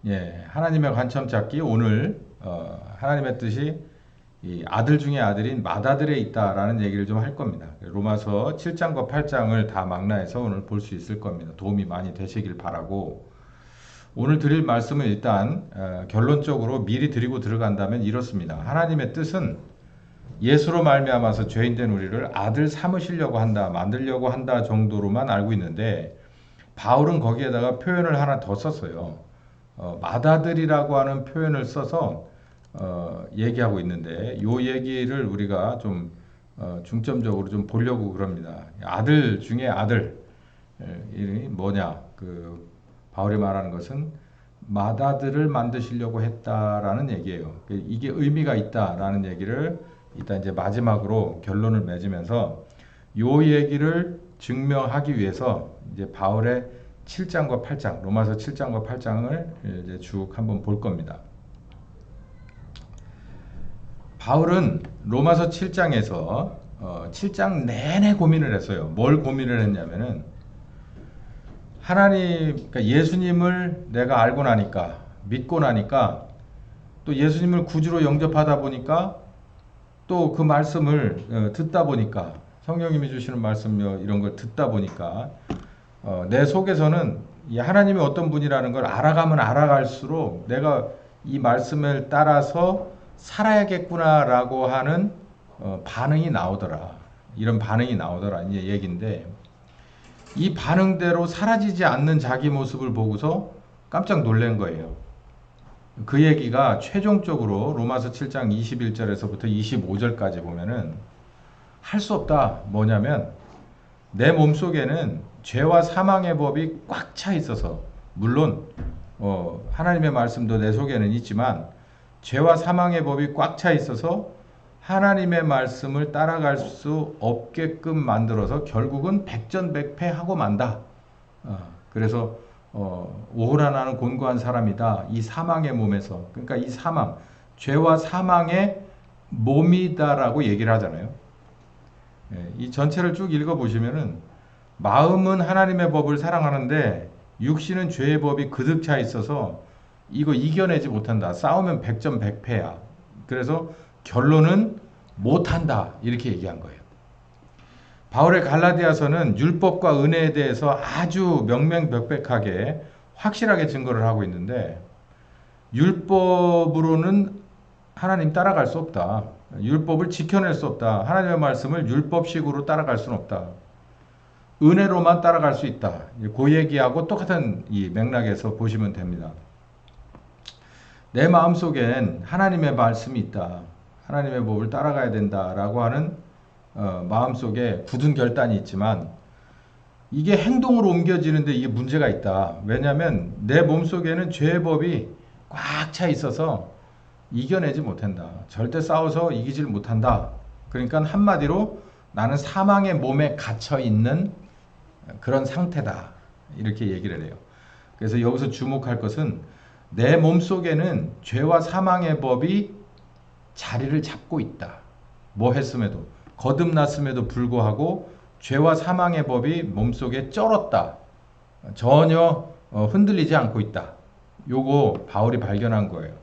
예, 하나님의 관점 잡기 오늘 하나님의 뜻이 이 아들 중에 아들인 맏아들에 있다라는 얘기를 좀 할 겁니다. 로마서 7장과 8장을 다 망라해서 오늘 볼 수 있을 겁니다. 도움이 많이 되시길 바라고 오늘 드릴 말씀은 일단 결론적으로 미리 드리고 들어간다면 이렇습니다. 하나님의 뜻은 예수로 말미암아서 죄인된 우리를 아들 삼으시려고 한다, 만들려고 한다 정도로만 알고 있는데 바울은 거기에다가 표현을 하나 더 썼어요. 맏아들이라고 하는 표현을 써서 얘기하고 있는데 요 얘기를 우리가 좀 중점적으로 좀 보려고 그럽니다. 아들 중에 아들 이 뭐냐 그 바울이 말하는 것은 맏아들을 만드시려고 했다라는 얘기예요. 이게 의미가 있다라는 얘기를 일단 이제 마지막으로 결론을 맺으면서 요 얘기를 증명하기 위해서 이제 바울의 7장과 8장, 로마서 7장과 8장을 이제 쭉 한번 볼 겁니다. 바울은 로마서 7장에서 7장 내내 고민을 했어요. 뭘 고민을 했냐면은 하나님, 그러니까 예수님을 내가 알고 나니까, 믿고 나니까, 또 예수님을 구주로 영접하다 보니까, 또 그 말씀을 듣다 보니까, 성령님이 주시는 말씀 이런 걸 듣다 보니까, 내 속에서는 이 하나님이 어떤 분이라는 걸 알아가면 알아갈수록 내가 이 말씀을 따라서 살아야겠구나라고 하는 반응이 나오더라. 이런 반응이 나오더라. 이제 얘기인데, 이 반응대로 사라지지 않는 자기 모습을 보고서 깜짝 놀란 거예요. 그 얘기가 최종적으로 로마서 7장 21절에서부터 25절까지 보면은 할 수 없다. 뭐냐면 내 몸속에는 죄와 사망의 법이 꽉 차 있어서 물론 하나님의 말씀도 내 속에는 있지만 죄와 사망의 법이 꽉 차 있어서 하나님의 말씀을 따라갈 수 없게끔 만들어서 결국은 백전백패하고 만다. 그래서 오호라 나는 곤고한 사람이다. 이 사망의 몸에서. 그러니까 이 사망, 죄와 사망의 몸이다라고 얘기를 하잖아요. 이 전체를 쭉 읽어보시면은 마음은 하나님의 법을 사랑하는데 육신은 죄의 법이 그득 차 있어서 이거 이겨내지 못한다. 싸우면 백전백패야. 그래서 결론은 못한다. 이렇게 얘기한 거예요. 바울의 갈라디아서는 율법과 은혜에 대해서 아주 명명백백하게 확실하게 증거를 하고 있는데 율법으로는 하나님 따라갈 수 없다. 율법을 지켜낼 수 없다. 하나님의 말씀을 율법식으로 따라갈 수는 없다. 은혜로만 따라갈 수 있다. 그 얘기하고 똑같은 이 맥락에서 보시면 됩니다. 내 마음속엔 하나님의 말씀이 있다. 하나님의 법을 따라가야 된다라고 하는 마음속에 굳은 결단이 있지만 이게 행동으로 옮겨지는데 이게 문제가 있다. 왜냐하면 내 몸속에는 죄의 법이 꽉 차 있어서 이겨내지 못한다. 절대 싸워서 이기질 못한다. 그러니까 한마디로 나는 사망의 몸에 갇혀 있는 그런 상태다. 이렇게 얘기를 해요. 그래서 여기서 주목할 것은 내 몸속에는 죄와 사망의 법이 자리를 잡고 있다. 뭐 했음에도 거듭났음에도 불구하고 죄와 사망의 법이 몸속에 쩔었다. 전혀 흔들리지 않고 있다. 요거 바울이 발견한 거예요.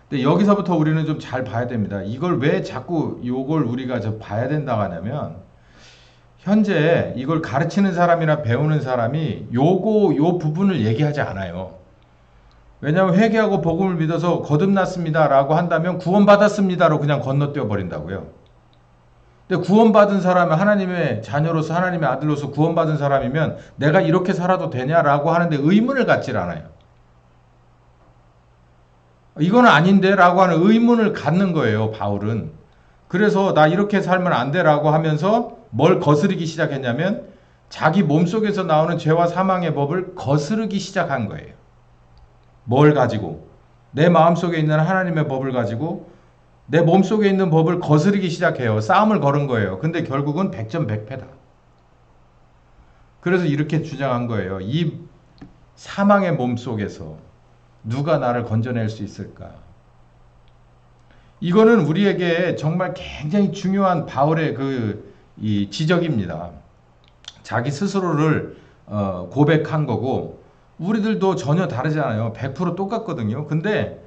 근데 여기서부터 우리는 좀 잘 봐야 됩니다. 이걸 왜 자꾸 요걸 우리가 봐야 된다고 하냐면 현재 이걸 가르치는 사람이나 배우는 사람이 요 부분을 얘기하지 않아요. 왜냐하면 회개하고 복음을 믿어서 거듭났습니다라고 한다면 구원받았습니다로 그냥 건너뛰어 버린다고요. 근데 구원받은 사람은 하나님의 자녀로서 하나님의 아들로서 구원받은 사람이면 내가 이렇게 살아도 되냐라고 하는데 의문을 갖질 않아요. 이건 아닌데 라고 하는 의문을 갖는 거예요, 바울은. 그래서 나 이렇게 살면 안 돼라고 하면서 뭘 거스르기 시작했냐면 자기 몸속에서 나오는 죄와 사망의 법을 거스르기 시작한 거예요. 뭘 가지고? 내 마음속에 있는 하나님의 법을 가지고 내 몸속에 있는 법을 거스르기 시작해요. 싸움을 걸은 거예요. 근데 결국은 백전백패다. 그래서 이렇게 주장한 거예요. 이 사망의 몸속에서 누가 나를 건져낼 수 있을까? 이거는 우리에게 정말 굉장히 중요한 바울의 이 지적입니다. 자기 스스로를 고백한 거고 우리들도 전혀 다르잖아요. 100% 똑같거든요. 근데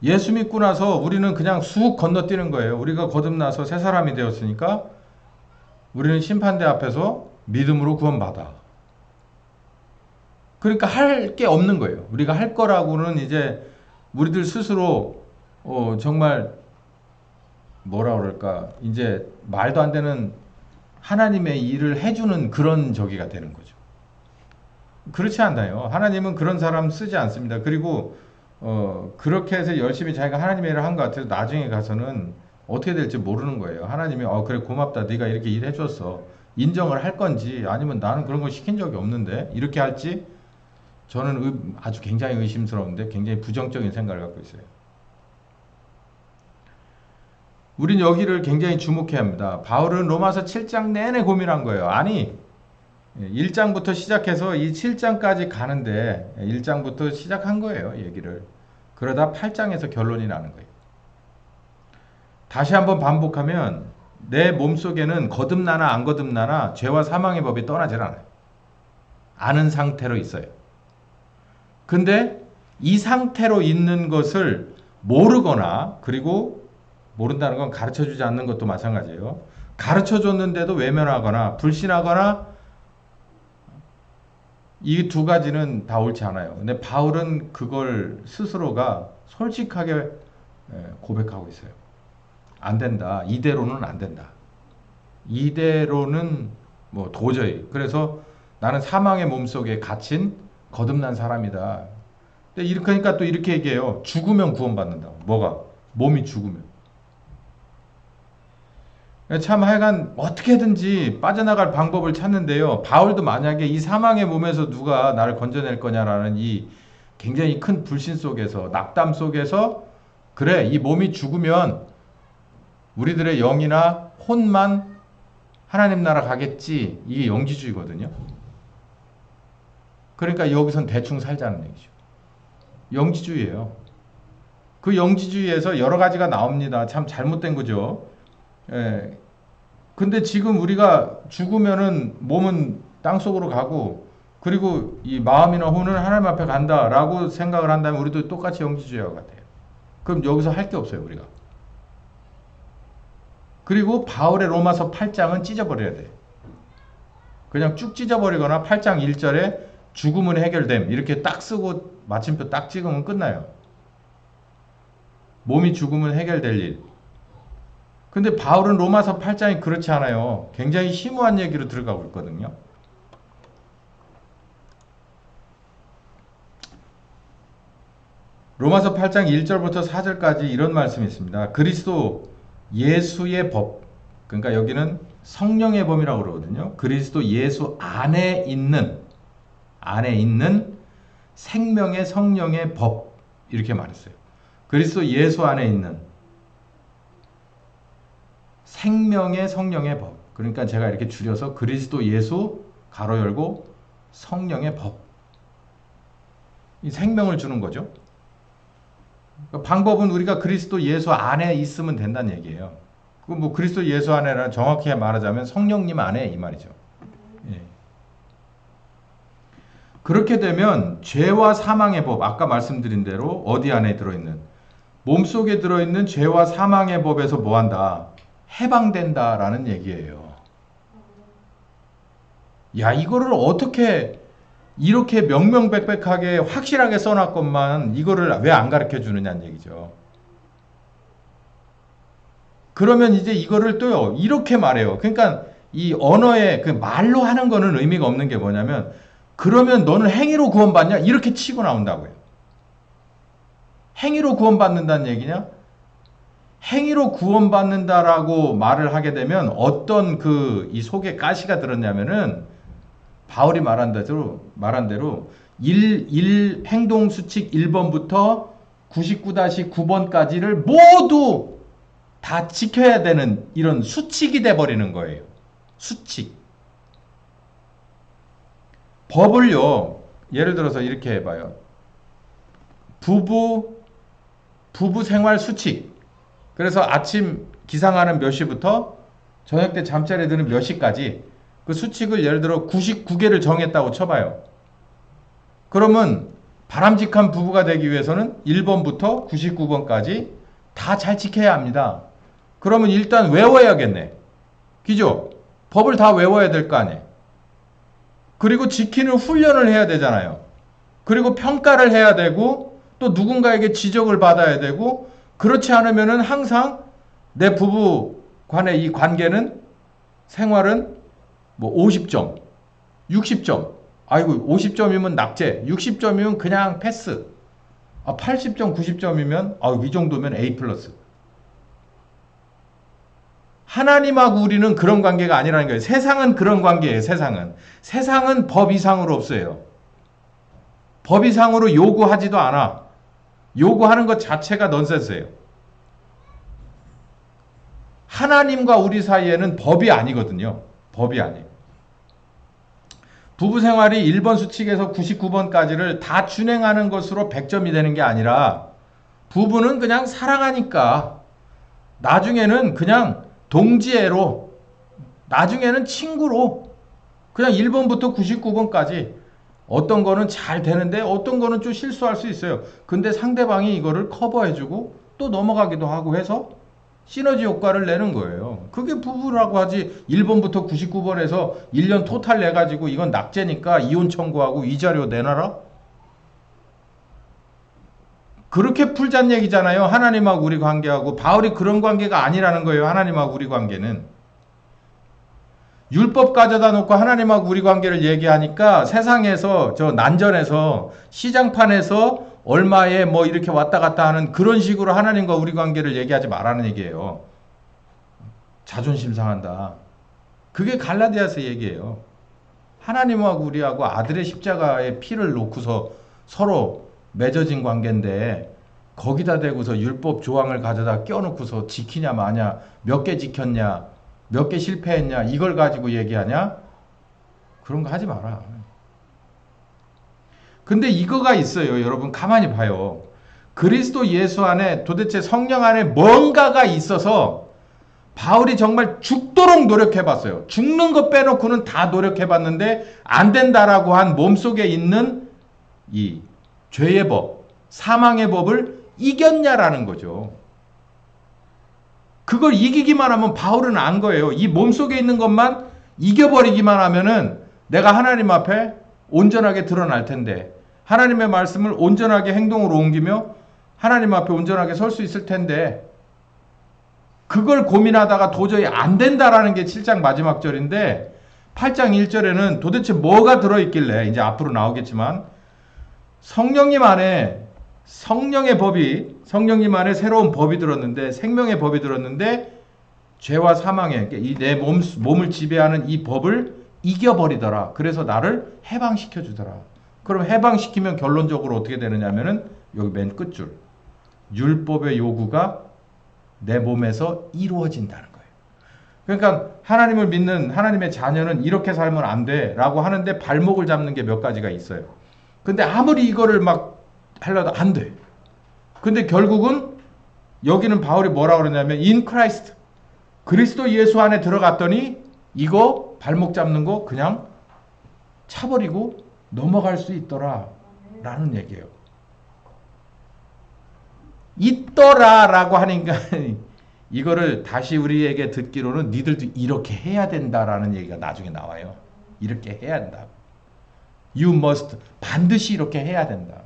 예수 믿고 나서 우리는 그냥 쑥 건너뛰는 거예요. 우리가 거듭나서 새 사람이 되었으니까 우리는 심판대 앞에서 믿음으로 구원받아. 그러니까 할 게 없는 거예요. 우리가 할 거라고는 이제 우리들 스스로 정말 뭐라 그럴까, 이제 말도 안 되는 하나님의 일을 해주는 그런 저기가 되는 거죠. 그렇지 않나요? 하나님은 그런 사람 쓰지 않습니다. 그리고 그렇게 해서 열심히 자기가 하나님의 일을 한 것 같아서 나중에 가서는 어떻게 될지 모르는 거예요. 하나님이 그래 고맙다, 네가 이렇게 일해줬어, 인정을 할 건지, 아니면 나는 그런 거 시킨 적이 없는데 이렇게 할지, 저는 아주 굉장히 의심스러운데 굉장히 부정적인 생각을 갖고 있어요. 우린 여기를 굉장히 주목해야 합니다. 바울은 로마서 7장 내내 고민한 거예요. 아니 1장부터 시작해서 이 7장까지 가는데 1장부터 시작한 거예요, 얘기를. 그러다 8장에서 결론이 나는 거예요. 다시 한번 반복하면 내 몸속에는 거듭나나 안 거듭나나 죄와 사망의 법이 떠나질 않아요. 아는 상태로 있어요. 근데 이 상태로 있는 것을 모르거나, 그리고 모른다는 건 가르쳐주지 않는 것도 마찬가지예요. 가르쳐줬는데도 외면하거나 불신하거나, 이 두 가지는 다 옳지 않아요. 근데 바울은 그걸 스스로가 솔직하게 고백하고 있어요. 안 된다. 이대로는 안 된다. 이대로는 뭐 도저히. 그래서 나는 사망의 몸속에 갇힌 거듭난 사람이다. 근데 이렇게 하니까 또 이렇게 얘기해요. 죽으면 구원받는다고. 뭐가? 몸이 죽으면. 참 하여간 어떻게든지 빠져나갈 방법을 찾는데요. 바울도 만약에 이 사망의 몸에서 누가 나를 건져낼 거냐라는 이 굉장히 큰 불신 속에서, 낙담 속에서, 그래 이 몸이 죽으면 우리들의 영이나 혼만 하나님 나라 가겠지, 이게 영지주의거든요. 그러니까 여기선 대충 살자는 얘기죠. 영지주의예요. 그 영지주의에서 여러 가지가 나옵니다. 참 잘못된 거죠. 예. 근데 지금 우리가 죽으면은 몸은 땅속으로 가고, 그리고 이 마음이나 혼은 하나님 앞에 간다라고 생각을 한다면 우리도 똑같이 영지주의와 같아요. 그럼 여기서 할 게 없어요, 우리가. 그리고 바울의 로마서 8장은 찢어버려야 돼. 그냥 쭉 찢어버리거나 8장 1절에 죽음은 해결됨 이렇게 딱 쓰고 마침표 딱 찍으면 끝나요. 몸이 죽으면 해결될 일. 근데 바울은 로마서 8장이 그렇지 않아요. 굉장히 심오한 얘기로 들어가고 있거든요. 로마서 8장 1절부터 4절까지 이런 말씀이 있습니다. 그리스도 예수의 법, 그러니까 여기는 성령의 법이라고 그러거든요. 그리스도 예수 안에 있는 생명의 성령의 법, 이렇게 말했어요. 그리스도 예수 안에 있는 생명의 성령의 법. 그러니까 제가 이렇게 줄여서 그리스도 예수 가로 열고 성령의 법. 이 생명을 주는 거죠. 그러니까 방법은 우리가 그리스도 예수 안에 있으면 된다는 얘기예요. 그 뭐 그리스도 예수 안에라 정확히 말하자면 성령님 안에 이 말이죠. 예. 그렇게 되면 죄와 사망의 법, 아까 말씀드린 대로 어디 안에 들어있는, 몸속에 들어있는 죄와 사망의 법에서 뭐한다? 해방된다라는 얘기예요. 야, 이거를 어떻게 이렇게 명명백백하게 확실하게 써놨건만 이거를 왜 안 가르쳐 주느냐는 얘기죠. 그러면 이제 이거를 또요, 이렇게 말해요. 그러니까 이 언어의 그 말로 하는 거는 의미가 없는 게 뭐냐면, 그러면 너는 행위로 구원받냐? 이렇게 치고 나온다고요. 행위로 구원받는다는 얘기냐? 행위로 구원받는다라고 말을 하게 되면 어떤 이 속에 가시가 들었냐면은, 바울이 말한 대로 1 행동 수칙 1번부터 99-9번까지를 모두 다 지켜야 되는 이런 수칙이 돼 버리는 거예요. 수칙. 법을요, 예를 들어서 이렇게 해봐요. 부부 생활 수칙. 그래서 아침 기상하는 몇 시부터 저녁 때 잠자리에 드는 몇 시까지 그 수칙을 예를 들어 99개를 정했다고 쳐봐요. 그러면 바람직한 부부가 되기 위해서는 1번부터 99번까지 다 잘 지켜야 합니다. 그러면 일단 외워야겠네. 그죠? 법을 다 외워야 될 거 아니에요. 그리고 지키는 훈련을 해야 되잖아요. 그리고 평가를 해야 되고 또 누군가에게 지적을 받아야 되고 그렇지 않으면은 항상 내 부부 간의 이 관계는 생활은 뭐 50점, 60점. 아이고 50점이면 낙제, 60점이면 그냥 패스. 80점, 90점이면 이 정도면 A 플러스. 하나님하고 우리는 그런 관계가 아니라는 거예요. 세상은 그런 관계예요. 세상은 법 이상으로 없어요. 법 이상으로 요구하지도 않아. 요구하는 것 자체가 넌센스예요. 하나님과 우리 사이에는 법이 아니거든요. 법이 아니에요. 부부 생활이 1번 수칙에서 99번까지를 다 준행하는 것으로 100점이 되는 게 아니라 부부는 그냥 사랑하니까 나중에는 그냥 동지애로 나중에는 친구로 그냥 1번부터 99번까지 어떤 거는 잘 되는데 어떤 거는 좀 실수할 수 있어요. 근데 상대방이 이거를 커버해주고 또 넘어가기도 하고 해서 시너지 효과를 내는 거예요. 그게 부부라고 하지 1번부터 99번에서 1년 토탈 내가지고 이건 낙제니까 이혼 청구하고 위자료 내놔라? 그렇게 풀자는 얘기잖아요. 하나님하고 우리 관계하고. 바울이 그런 관계가 아니라는 거예요. 하나님하고 우리 관계는. 율법 가져다 놓고 하나님하고 우리 관계를 얘기하니까 세상에서 저 난전에서 시장판에서 얼마에 뭐 이렇게 왔다 갔다 하는 그런 식으로 하나님과 우리 관계를 얘기하지 말라는 얘기예요. 자존심 상한다. 그게 갈라디아서 얘기예요. 하나님하고 우리하고 아들의 십자가의 피를 놓고서 서로 맺어진 관계인데 거기다 대고서 율법 조항을 가져다 껴놓고서 지키냐 마냐, 몇 개 지켰냐, 몇 개 실패했냐 이걸 가지고 얘기하냐? 그런 거 하지 마라. 근데 이거가 있어요. 여러분 가만히 봐요. 그리스도 예수 안에 도대체 성령 안에 뭔가가 있어서 바울이 정말 죽도록 노력해봤어요. 죽는 거 빼놓고는 다 노력해봤는데 안 된다라고 한 몸속에 있는 이 죄의 법, 사망의 법을 이겼냐라는 거죠. 그걸 이기기만 하면 바울은 안 거예요. 이 몸속에 있는 것만 이겨버리기만 하면은 내가 하나님 앞에 온전하게 드러날 텐데 하나님의 말씀을 온전하게 행동으로 옮기며 하나님 앞에 온전하게 설 수 있을 텐데 그걸 고민하다가 도저히 안 된다라는 게 7장 마지막 절인데 8장 1절에는 도대체 뭐가 들어있길래 이제 앞으로 나오겠지만 성령님 안에 성령의 법이 성령님 안에 새로운 법이 들었는데 생명의 법이 들었는데 죄와 사망의 이 내 몸을 지배하는 이 법을 이겨버리더라. 그래서 나를 해방시켜 주더라. 그럼 해방시키면 결론적으로 어떻게 되느냐면은 여기 맨 끝줄 율법의 요구가 내 몸에서 이루어진다는 거예요. 그러니까 하나님을 믿는 하나님의 자녀는 이렇게 살면 안 돼라고 하는데 발목을 잡는 게 몇 가지가 있어요. 근데 아무리 이거를 막 하려도 안 돼. 근데 결국은 여기는 바울이 뭐라 그러냐면 in Christ 그리스도 예수 안에 들어갔더니 이거 발목 잡는 거 그냥 차버리고 넘어갈 수 있더라 라는 얘기예요. 있더라라고 하니까 이거를 다시 우리에게 듣기로는 니들도 이렇게 해야 된다라는 얘기가 나중에 나와요. 이렇게 해야 된다. You must 반드시 이렇게 해야 된다.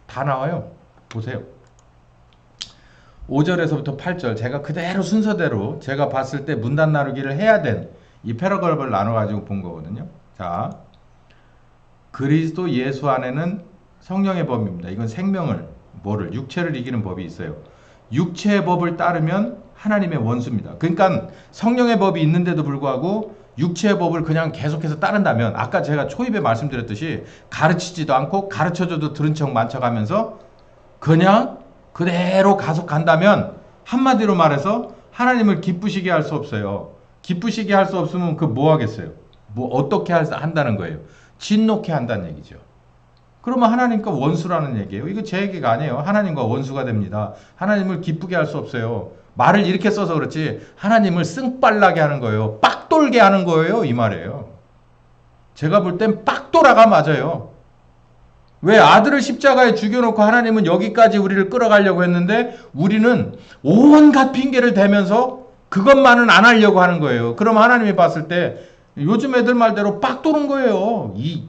다 나와요. 보세요. 5절에서부터 8절 제가 그대로 순서대로 제가 봤을 때 문단 나누기를 해야 된 이 패러그래프를 나눠가지고 본 거거든요. 자, 그리스도 예수 안에는 성령의 법입니다. 이건 생명을 뭐를 육체를 이기는 법이 있어요. 육체의 법을 따르면 하나님의 원수입니다. 그러니까 성령의 법이 있는데도 불구하고 육체의 법을 그냥 계속해서 따른다면 아까 제가 초입에 말씀드렸듯이 가르치지도 않고 가르쳐줘도 들은 척 만척하면서 그냥 그대로 가속한다면 한마디로 말해서 하나님을 기쁘시게 할 수 없어요. 기쁘시게 할 수 없으면 그 뭐 하겠어요? 뭐 어떻게 한다는 거예요? 진노케 한다는 얘기죠. 그러면 하나님과 원수라는 얘기예요. 이거 제 얘기가 아니에요. 하나님과 원수가 됩니다. 하나님을 기쁘게 할 수 없어요. 말을 이렇게 써서 그렇지 하나님을 승빨나게 하는 거예요. 빡돌게 하는 거예요. 이 말이에요. 제가 볼 땐 빡돌아가 맞아요. 왜 아들을 십자가에 죽여놓고 하나님은 여기까지 우리를 끌어가려고 했는데 우리는 온갖 핑계를 대면서 그것만은 안 하려고 하는 거예요. 그럼 하나님이 봤을 때 요즘 애들 말대로 빡 도는 거예요. 이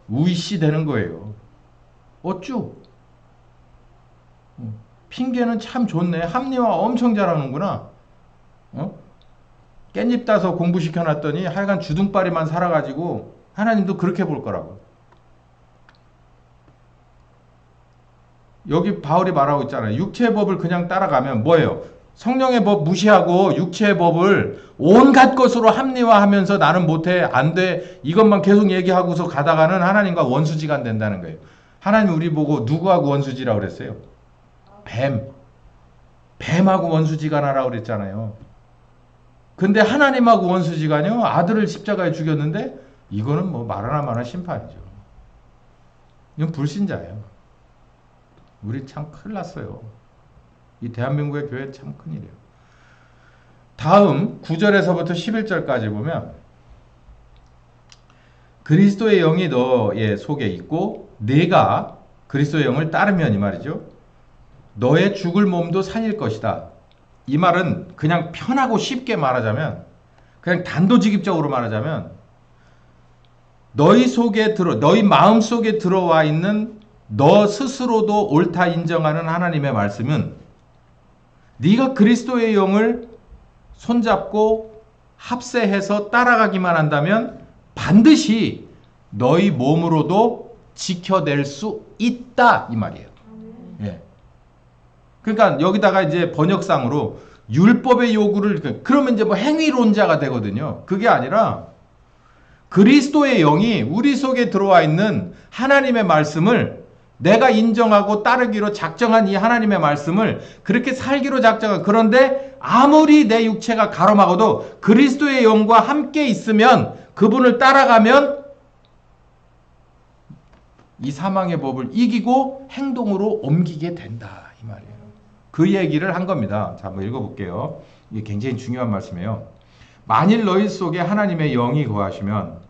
우이씨 되는 거예요. 어쭈? 핑계는 참 좋네. 합리화 엄청 잘하는구나. 깻잎 따서 공부시켜놨더니 하여간 주둥바리만 살아가지고 하나님도 그렇게 볼 거라고. 여기 바울이 말하고 있잖아요. 육체의 법을 그냥 따라가면 뭐예요? 성령의 법 무시하고 육체의 법을 온갖 것으로 합리화하면서 나는 못해, 안 돼, 이것만 계속 얘기하고서 가다가는 하나님과 원수지간 된다는 거예요. 하나님 우리 보고 누구하고 원수지라고 그랬어요? 뱀하고 원수지간하라고 그랬잖아요. 근데 하나님하고 원수지간이요? 아들을 십자가에 죽였는데 이거는 뭐 말하나 마나 심판이죠. 이건 불신자예요. 우리 참 큰일 났어요. 이 대한민국의 교회 참 큰일이에요. 다음 9절에서부터 11절까지 보면 그리스도의 영이 너의 속에 있고 네가 그리스도의 영을 따르면 이 말이죠. 너의 죽을 몸도 살릴 것이다. 이 말은 그냥 편하고 쉽게 말하자면, 그냥 단도직입적으로 말하자면, 너희 마음 속에 들어와 있는 너 스스로도 옳다 인정하는 하나님의 말씀은 네가 그리스도의 영을 손잡고 합세해서 따라가기만 한다면 반드시 너희 몸으로도 지켜낼 수 있다 이 말이에요. 예. 그러니까 여기다가 이제 번역상으로 율법의 요구를 그러면 이제 뭐 행위론자가 되거든요. 그게 아니라 그리스도의 영이 우리 속에 들어와 있는 하나님의 말씀을 내가 인정하고 따르기로 작정한 이 하나님의 말씀을 그렇게 살기로 작정한, 그런데 아무리 내 육체가 가로막아도 그리스도의 영과 함께 있으면, 그분을 따라가면 이 사망의 법을 이기고 행동으로 옮기게 된다 이 말이에요. 그 얘기를 한 겁니다. 자, 한번 읽어볼게요. 이게 굉장히 중요한 말씀이에요. 만일 너희 속에 하나님의 영이 거하시면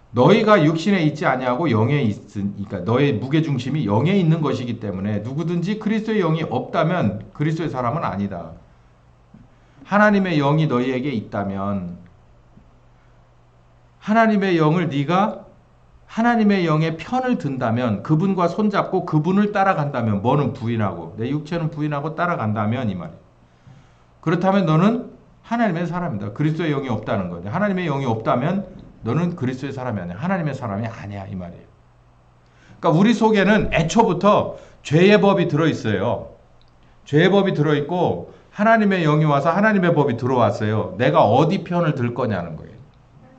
너희가 육신에 있지 아니하고 영에 있으니까 너의 무게중심이 영에 있는 것이기 때문에 누구든지 그리스도의 영이 없다면 그리스도의 사람은 아니다. 하나님의 영이 너희에게 있다면, 하나님의 영을 네가 하나님의 영의 편을 든다면, 그분과 손잡고 그분을 따라간다면, 뭐는 부인하고 내 육체는 부인하고 따라간다면 이 말이에요. 그렇다면 너는 하나님의 사람이다. 그리스도의 영이 없다는 거죠. 하나님의 영이 없다면 너는 그리스도의 사람이 아니야. 하나님의 사람이 아니야 이 말이에요. 그러니까 우리 속에는 애초부터 죄의 법이 들어있어요. 죄의 법이 들어있고 하나님의 영이 와서 하나님의 법이 들어왔어요. 내가 어디 편을 들 거냐는 거예요.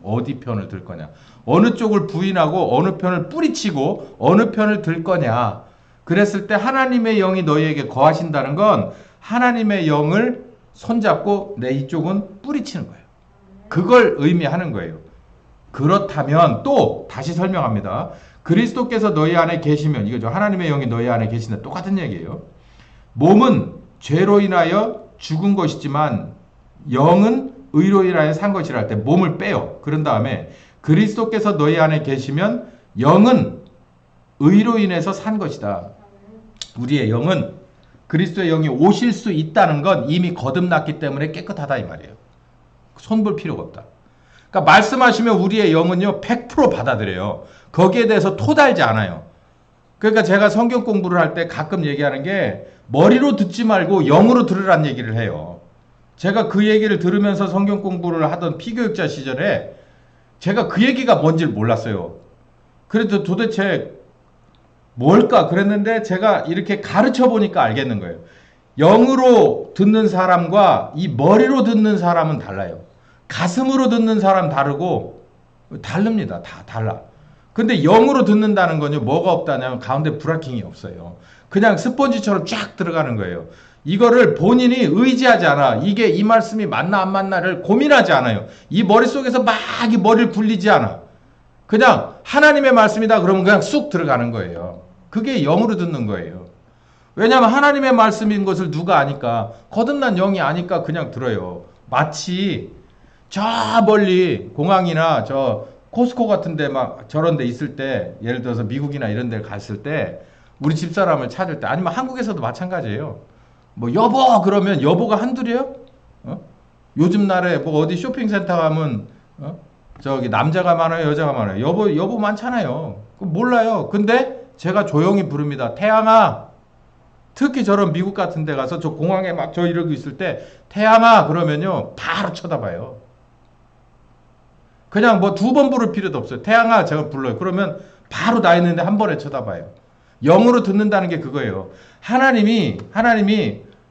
어디 편을 들 거냐. 어느 쪽을 부인하고 어느 편을 뿌리치고 어느 편을 들 거냐. 그랬을 때 하나님의 영이 너희에게 거하신다는 건 하나님의 영을 손잡고 내 이쪽은 뿌리치는 거예요. 그걸 의미하는 거예요. 그렇다면 또 다시 설명합니다. 그리스도께서 너희 안에 계시면, 이거죠. 하나님의 영이 너희 안에 계신다. 똑같은 얘기예요. 몸은 죄로 인하여 죽은 것이지만 영은 의로 인하여 산 것이라 할 때 몸을 빼요. 그런 다음에 그리스도께서 너희 안에 계시면 영은 의로 인해서 산 것이다. 우리의 영은 그리스도의 영이 오실 수 있다는 건 이미 거듭났기 때문에 깨끗하다 이 말이에요. 손볼 필요가 없다. 그러니까 말씀하시면 우리의 영은요 100% 받아들여요. 거기에 대해서 토달지 않아요. 그러니까 제가 성경 공부를 할 때 가끔 얘기하는 게 머리로 듣지 말고 영으로 들으란 얘기를 해요. 제가 그 얘기를 들으면서 성경 공부를 하던 피교육자 시절에 제가 그 얘기가 뭔지를 몰랐어요. 그래도 도대체 뭘까 그랬는데 제가 이렇게 가르쳐 보니까 알겠는 거예요. 영으로 듣는 사람과 이 머리로 듣는 사람은 달라요. 가슴으로 듣는 사람 다르고 다릅니다. 다 달라. 근데 영으로 듣는다는 건요 뭐가 없다냐면 가운데 브라킹이 없어요. 그냥 스펀지처럼 쫙 들어가는 거예요. 이거를 본인이 의지하지 않아. 이게 이 말씀이 맞나 안 맞나를 고민하지 않아요. 이 머릿속에서 막 이 머리를 굴리지 않아. 그냥 하나님의 말씀이다 그러면 그냥 쑥 들어가는 거예요. 그게 영으로 듣는 거예요. 왜냐하면 하나님의 말씀인 것을 누가 아니까, 거듭난 영이 아니까 그냥 들어요. 마치 저 멀리 공항이나 저 코스코 같은 데 막 저런 데 있을 때, 예를 들어서 미국이나 이런 데 갔을 때 우리 집사람을 찾을 때, 아니면 한국에서도 마찬가지예요. 뭐 여보 그러면 여보가 한둘이에요? 어? 요즘 날에 뭐 어디 쇼핑센터 가면 저기 남자가 많아요, 여자가 많아요? 여보 많잖아요. 몰라요. 근데 제가 조용히 부릅니다. 태양아. 특히 저런 미국 같은 데 가서 저 공항에 막 저 이러고 있을 때 태양아 그러면요 바로 쳐다봐요. 그냥 뭐 두 번 부를 필요도 없어요. 태양아 제가 불러요. 그러면 바로 나 있는데 한 번에 쳐다봐요. 영으로 듣는다는 게 그거예요. 하나님이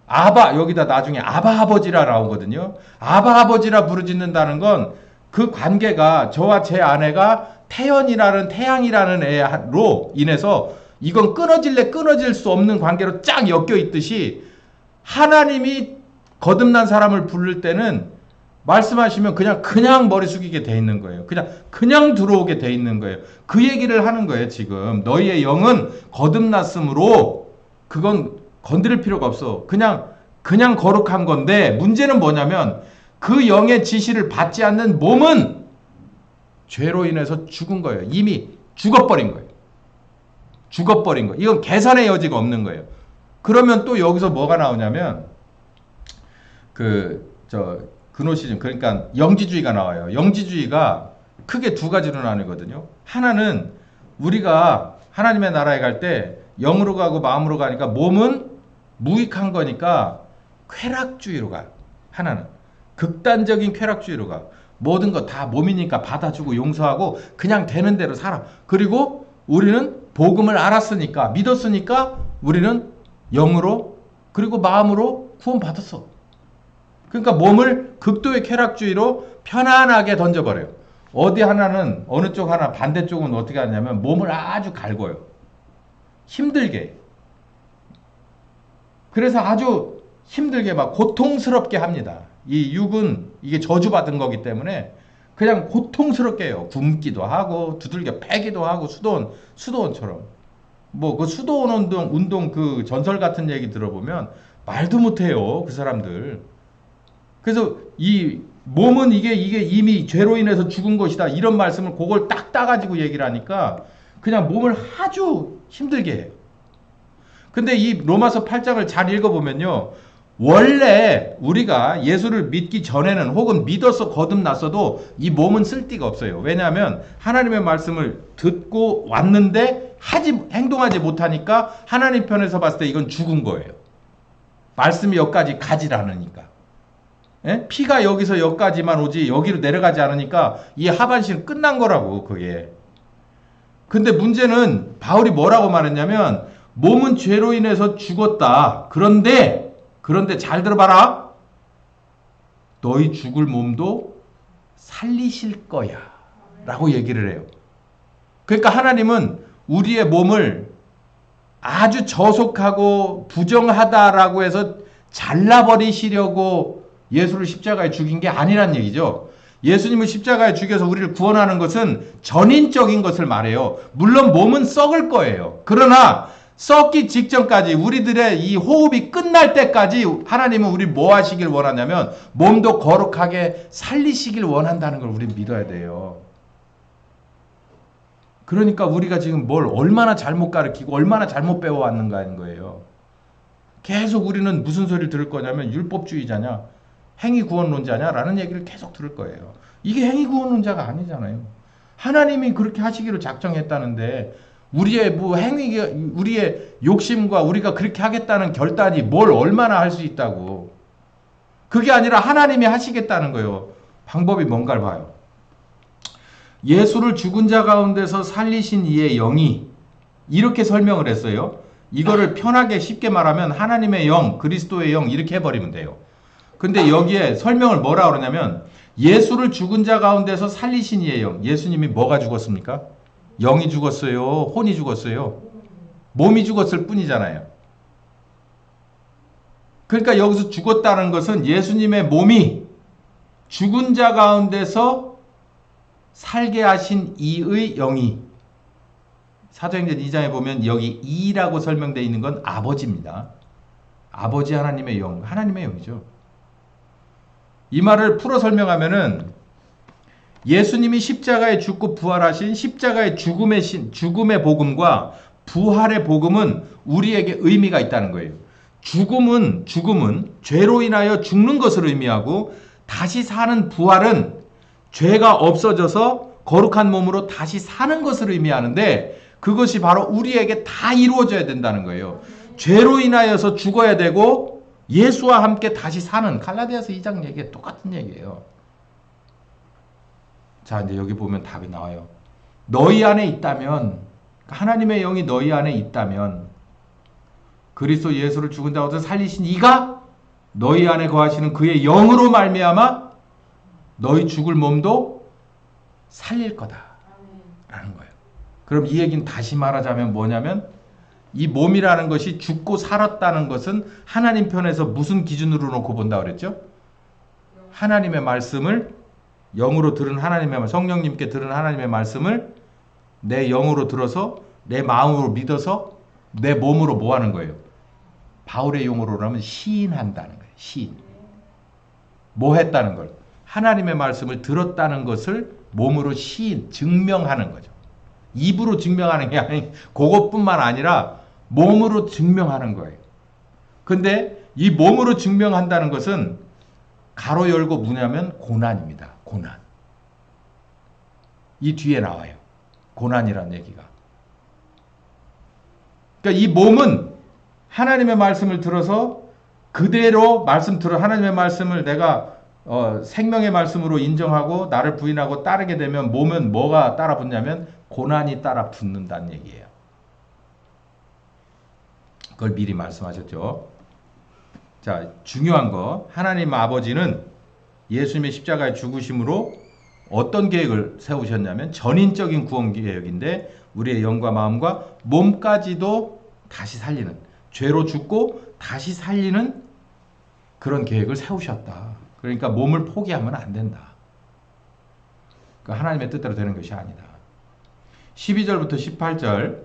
아바, 여기다 나중에 아바 아버지라 나오거든요. 아바 아버지라 부르짖는다는 건 그 관계가 저와 제 아내가 태연이라는 태양이라는 애로 인해서 이건 끊어질 수 없는 관계로 쫙 엮여 있듯이, 하나님이 거듭난 사람을 부를 때는 말씀하시면 그냥 머리 숙이게 돼 있는 거예요. 그냥 들어오게 돼 있는 거예요. 그 얘기를 하는 거예요, 지금. 너희의 영은 거듭났으므로 그건 건드릴 필요가 없어. 그냥 거룩한 건데, 문제는 뭐냐면 그 영의 지시를 받지 않는 몸은 죄로 인해서 죽은 거예요. 이미 죽어버린 거예요. 이건 개선의 여지가 없는 거예요. 그러면 또 여기서 뭐가 나오냐면 그노시즘, 그러니까 영지주의가 나와요. 영지주의가 크게 두 가지로 나뉘거든요. 하나는 우리가 하나님의 나라에 갈 때 영으로 가고 마음으로 가니까 몸은 무익한 거니까 쾌락주의로 가요. 하나는 극단적인 쾌락주의로 가. 모든 거 다 몸이니까 받아주고 용서하고 그냥 되는 대로 살아. 그리고 우리는 복음을 알았으니까, 믿었으니까 우리는 영으로 그리고 마음으로 구원받았어. 그러니까 몸을 극도의 쾌락주의로 편안하게 던져버려요. 어느 쪽 하나, 반대쪽은 어떻게 하냐면 몸을 아주 갈궈요. 힘들게. 그래서 아주 힘들게 막 고통스럽게 합니다. 이 육은 이게 저주받은 거기 때문에 그냥 고통스럽게 해요. 굶기도 하고 두들겨 패기도 하고, 수도원처럼. 뭐 그 수도원 운동 그 전설 같은 얘기 들어보면 말도 못해요, 그 사람들. 그래서 이 몸은 이게 이미 죄로 인해서 죽은 것이다, 이런 말씀을 그걸 딱 따가지고 얘기를 하니까 그냥 몸을 아주 힘들게 해요. 근데 이 로마서 8장을 잘 읽어보면요, 원래 우리가 예수를 믿기 전에는 혹은 믿어서 거듭났어도 이 몸은 쓸데가 없어요. 왜냐하면 하나님의 말씀을 듣고 왔는데 행동하지 못하니까 하나님 편에서 봤을 때 이건 죽은 거예요. 말씀이 여기까지 가지 않으니까. 예? 피가 여기서 여기까지만 오지 여기로 내려가지 않으니까 이 하반신 끝난 거라고, 그게. 근데 문제는 바울이 뭐라고 말했냐면, 몸은 죄로 인해서 죽었다. 그런데 잘 들어봐라. 너희 죽을 몸도 살리실 거야 라고 얘기를 해요. 그러니까 하나님은 우리의 몸을 아주 저속하고 부정하다라고 해서 잘라버리시려고 예수를 십자가에 죽인 게 아니란 얘기죠. 예수님을 십자가에 죽여서 우리를 구원하는 것은 전인적인 것을 말해요. 물론 몸은 썩을 거예요. 그러나 썩기 직전까지, 우리들의 이 호흡이 끝날 때까지 하나님은 우리 뭐 하시길 원하냐면 몸도 거룩하게 살리시길 원한다는 걸 우리는 믿어야 돼요. 그러니까 우리가 지금 뭘 얼마나 잘못 가르치고 얼마나 잘못 배워왔는가 하는 거예요. 계속 우리는 무슨 소리를 들을 거냐면 율법주의자냐, 행위구원론자냐 라는 얘기를 계속 들을 거예요. 이게 행위구원론자가 아니잖아요. 하나님이 그렇게 하시기로 작정했다는데 우리의 욕심과 우리가 그렇게 하겠다는 결단이 뭘 얼마나 할 수 있다고. 그게 아니라 하나님이 하시겠다는 거예요. 방법이 뭔가를 봐요. 예수를 죽은 자 가운데서 살리신 이의 영이, 이렇게 설명을 했어요. 이거를 편하게 쉽게 말하면 하나님의 영, 그리스도의 영 이렇게 해버리면 돼요. 근데 여기에 설명을 뭐라 그러냐면, 예수를 죽은 자 가운데서 살리신 이의 영. 예수님이 뭐가 죽었습니까? 영이 죽었어요? 혼이 죽었어요? 몸이 죽었을 뿐이잖아요. 그러니까 여기서 죽었다는 것은 예수님의 몸이 죽은 자 가운데서 살게 하신 이의 영이, 사도행전 2장에 보면 여기 이라고 설명되어 있는 건 아버지입니다. 아버지 하나님의 영, 하나님의 영이죠. 이 말을 풀어 설명하면은 예수님이 십자가에 죽고 부활하신 십자가의 죽음의 복음과 부활의 복음은 우리에게 의미가 있다는 거예요. 죽음은 죄로 인하여 죽는 것을 의미하고, 다시 사는 부활은 죄가 없어져서 거룩한 몸으로 다시 사는 것을 의미하는데, 그것이 바로 우리에게 다 이루어져야 된다는 거예요. 죄로 인하여서 죽어야 되고 예수와 함께 다시 사는, 갈라디아서 2장 얘기에 똑같은 얘기예요. 자, 이제 여기 보면 답이 나와요. 너희 안에 있다면, 하나님의 영이 너희 안에 있다면, 그리스도 예수를 죽은 자로서 살리신 이가 너희 안에 거하시는 그의 영으로 말미암아 너희 죽을 몸도 살릴 거다 라는 거예요. 그럼 이 얘기는 다시 말하자면 뭐냐면, 이 몸이라는 것이 죽고 살았다는 것은 하나님 편에서 무슨 기준으로 놓고 본다 그랬죠? 하나님의 말씀을, 영으로 들은 하나님의, 성령님께 들은 하나님의 말씀을 내 영으로 들어서 내 마음으로 믿어서 내 몸으로 뭐 하는 거예요? 바울의 용어로라면 시인한다는 거예요. 시인. 뭐 했다는 걸? 하나님의 말씀을 들었다는 것을 몸으로 시인, 증명하는 거죠. 입으로 증명하는 게 아니, 그것뿐만 아니라 몸으로 증명하는 거예요. 근데 이 몸으로 증명한다는 것은 가로 열고 뭐냐면 고난입니다. 고난. 이 뒤에 나와요. 고난이라는 얘기가. 그러니까 이 몸은 하나님의 말씀을 들어서 그대로 하나님의 말씀을 내가 생명의 말씀으로 인정하고 나를 부인하고 따르게 되면 몸은 뭐가 따라 붙냐면 고난이 따라 붙는다는 얘기예요. 그걸 미리 말씀하셨죠. 자, 중요한 거, 하나님 아버지는 예수님의 십자가의 죽으심으로 어떤 계획을 세우셨냐면 전인적인 구원 계획인데, 우리의 영과 마음과 몸까지도 다시 살리는, 죄로 죽고 다시 살리는 그런 계획을 세우셨다. 그러니까 몸을 포기하면 안 된다. 그러니까 하나님의 뜻대로 되는 것이 아니다. 12절부터 18절,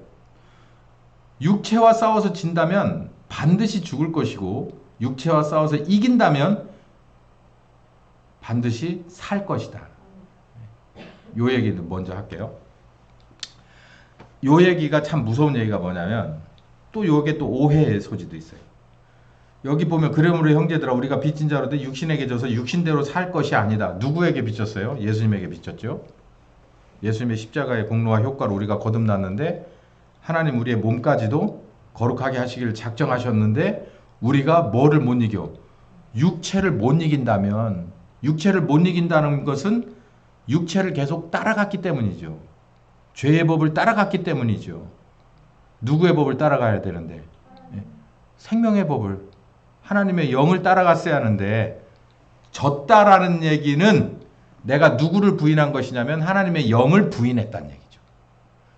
육체와 싸워서 진다면 반드시 죽을 것이고 육체와 싸워서 이긴다면 반드시 살 것이다. 요 얘기도 먼저 할게요. 요 얘기가 참 무서운 얘기가 뭐냐면, 또 요게 또 오해의 소지도 있어요. 여기 보면 그러므로 형제들아 우리가 빚진 자로 돼 육신에게 져서 육신대로 살 것이 아니다. 누구에게 빚졌어요? 예수님에게 빚졌죠. 예수님의 십자가의 공로와 효과로 우리가 거듭났는데, 하나님 우리의 몸까지도 거룩하게 하시기를 작정하셨는데, 우리가 뭐를 못 이겨? 육체를 못 이긴다면, 육체를 못 이긴다는 것은 육체를 계속 따라갔기 때문이죠. 죄의 법을 따라갔기 때문이죠. 누구의 법을 따라가야 되는데? 생명의 법을, 하나님의 영을 따라갔어야 하는데, 졌다라는 얘기는 내가 누구를 부인한 것이냐면 하나님의 영을 부인했다는 얘기죠.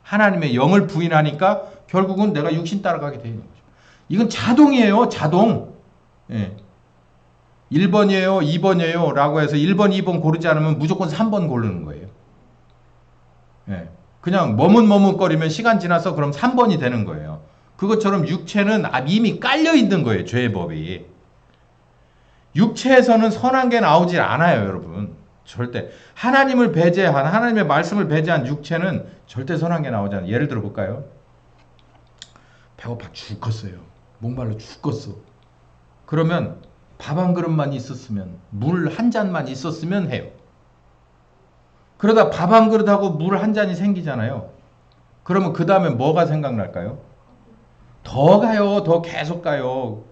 하나님의 영을 부인하니까 결국은 내가 육신 따라가게 되는 거죠. 이건 자동이에요. 자동. 1번이에요 2번이에요 라고 해서 1번 2번 고르지 않으면 무조건 3번 고르는 거예요. 그냥 머뭇머뭇거리면 시간 지나서 그럼 3번이 되는 거예요. 그것처럼 육체는 이미 깔려 있는 거예요. 죄의 법이. 육체에서는 선한 게 나오질 않아요, 여러분. 절대. 하나님을 배제한, 하나님의 말씀을 배제한 육체는 절대 선한 게 나오지 않아요. 예를 들어 볼까요? 배고파 죽겠어요. 목말라 죽겠어. 그러면 밥 한 그릇만 있었으면, 물 한 잔만 있었으면 해요. 그러다 밥 한 그릇하고 물 한 잔이 생기잖아요. 그러면 그 다음에 뭐가 생각날까요? 더 가요. 더 계속 가요.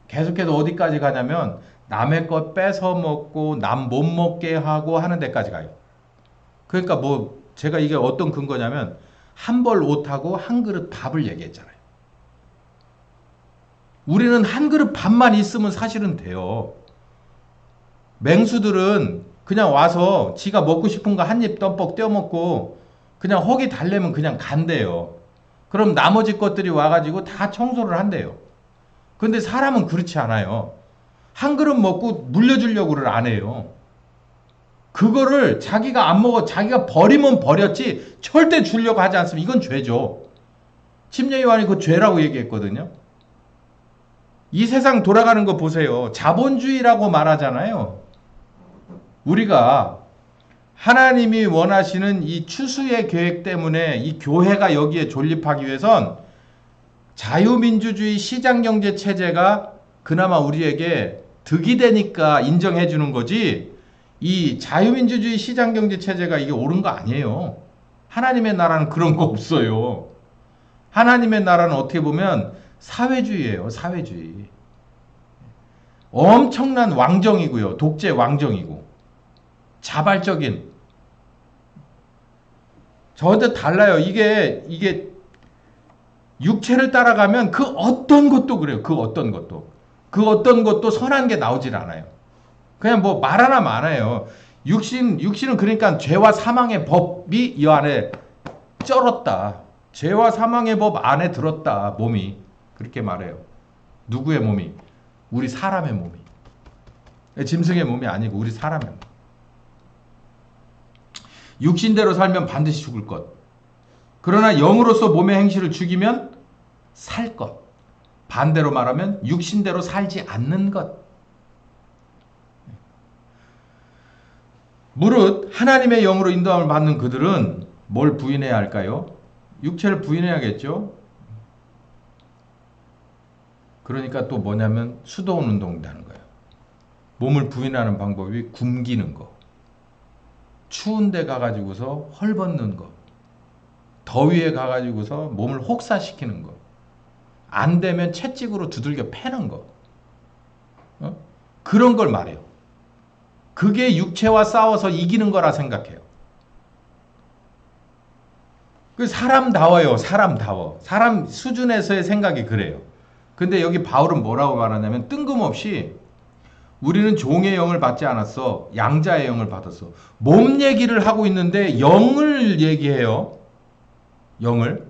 계속해서 어디까지 가냐면 남의 것 뺏어 먹고 남 못 먹게 하고 하는 데까지 가요. 그러니까 뭐 제가 이게 어떤 근거냐면 한 벌 옷하고 한 그릇 밥을 얘기했잖아요. 우리는 한 그릇 밥만 있으면 사실은 돼요. 맹수들은 그냥 와서 지가 먹고 싶은 거 한 입 떡볶 떼어먹고 그냥 허기 달래면 그냥 간대요. 그럼 나머지 것들이 와가지고 다 청소를 한대요. 근데 사람은 그렇지 않아요. 한 그릇 먹고 물려주려고를 안 해요. 그거를 자기가 안 먹어, 자기가 버리면 버렸지 절대 주려고 하지 않으면 이건 죄죠. 침례 요한이 그 죄라고 얘기했거든요. 이 세상 돌아가는 거 보세요. 자본주의라고 말하잖아요. 우리가 하나님이 원하시는 이 추수의 계획 때문에 이 교회가 여기에 존립하기 위해선 자유민주주의 시장경제 체제가 그나마 우리에게 득이 되니까 인정해 주는 거지, 이 자유민주주의 시장경제 체제가 이게 옳은 거 아니에요. 하나님의 나라는 그런 거 없어요. 하나님의 나라는 어떻게 보면 사회주의예요. 사회주의. 엄청난 왕정이고요. 독재 왕정이고 자발적인. 저한테 달라요. 이게 육체를 따라가면 그 어떤 것도 그래요. 그 어떤 것도 선한 게 나오질 않아요. 그냥 뭐 말 하나 많아요. 육신은 그러니까 죄와 사망의 법이 이 안에 쩔었다. 죄와 사망의 법 안에 들었다. 몸이. 그렇게 말해요. 누구의 몸이? 우리 사람의 몸이. 짐승의 몸이 아니고 우리 사람의 몸. 육신대로 살면 반드시 죽을 것. 그러나 영으로서 몸의 행실을 죽이면 살 것. 반대로 말하면 육신대로 살지 않는 것. 무릇 하나님의 영으로 인도함을 받는 그들은 뭘 부인해야 할까요? 육체를 부인해야겠죠. 그러니까 또 뭐냐면 수도원 운동이라는 거예요. 몸을 부인하는 방법이 굶기는 거. 추운 데 가가지고서 헐벗는 거. 더위에 가가지고서 몸을 혹사시키는 거. 안 되면 채찍으로 두들겨 패는 거. 그런 걸 말해요. 그게 육체와 싸워서 이기는 거라 생각해요. 그 사람다워요. 사람다워. 사람 수준에서의 생각이 그래요. 근데 여기 바울은 뭐라고 말하냐면 뜬금없이 우리는 종의 영을 받지 않았어. 양자의 영을 받았어. 몸 얘기를 하고 있는데 영을 얘기해요. 영을.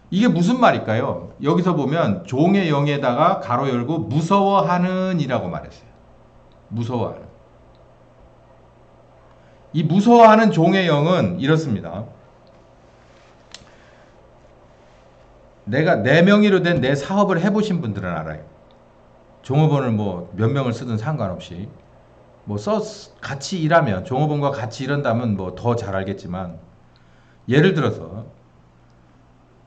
이게 무슨 말일까요? 여기서 보면 종의 영에다가 가로 열고 무서워하는 이라고 말했어요. 무서워하는. 이 무서워하는 종의 영은 이렇습니다. 내가 내 명의로 된 내 사업을 해보신 분들은 알아요. 종업원을 뭐 몇 명을 쓰든 상관없이 뭐 같이 일하면 종업원과 같이 일한다면 뭐 더 잘 알겠지만, 예를 들어서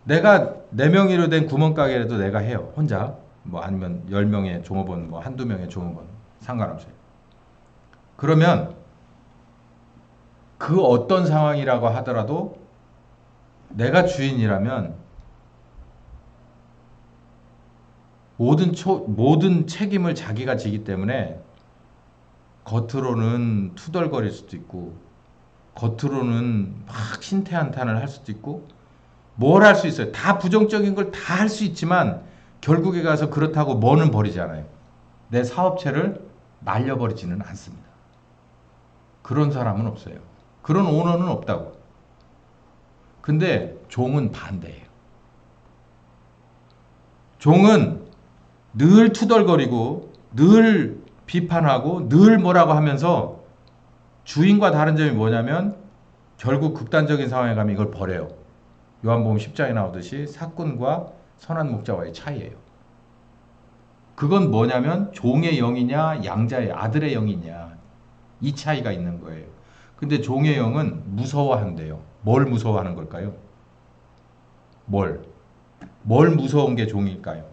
내가 내 명의로 된 구멍가게라도 내가 해요. 혼자. 뭐 아니면 10명의 종업원, 뭐 한두 명의 종업원 상관없어요. 그러면 그 어떤 상황이라고 하더라도 내가 주인이라면 모든 책임을 자기가 지기 때문에 겉으로는 투덜거릴 수도 있고 겉으로는 막 신태한탄을 할 수도 있고 뭘 할 수 있어요. 다 부정적인 걸 다 할 수 있지만 결국에 가서 그렇다고 뭐는 버리지 않아요. 내 사업체를 날려버리지는 않습니다. 그런 사람은 없어요. 그런 오너는 없다고. 근데 종은 반대예요. 종은 늘 투덜거리고 늘 비판하고 늘 뭐라고 하면서 주인과 다른 점이 뭐냐면 결국 극단적인 상황에 가면 이걸 버려요. 요한복음 10장에 나오듯이 사꾼과 선한 목자와의 차이예요. 그건 뭐냐면 종의 영이냐 양자의 아들의 영이냐 이 차이가 있는 거예요. 근데 종의 영은 무서워한대요. 뭘 무서워하는 걸까요? 뭘 무서운 게 종일까요?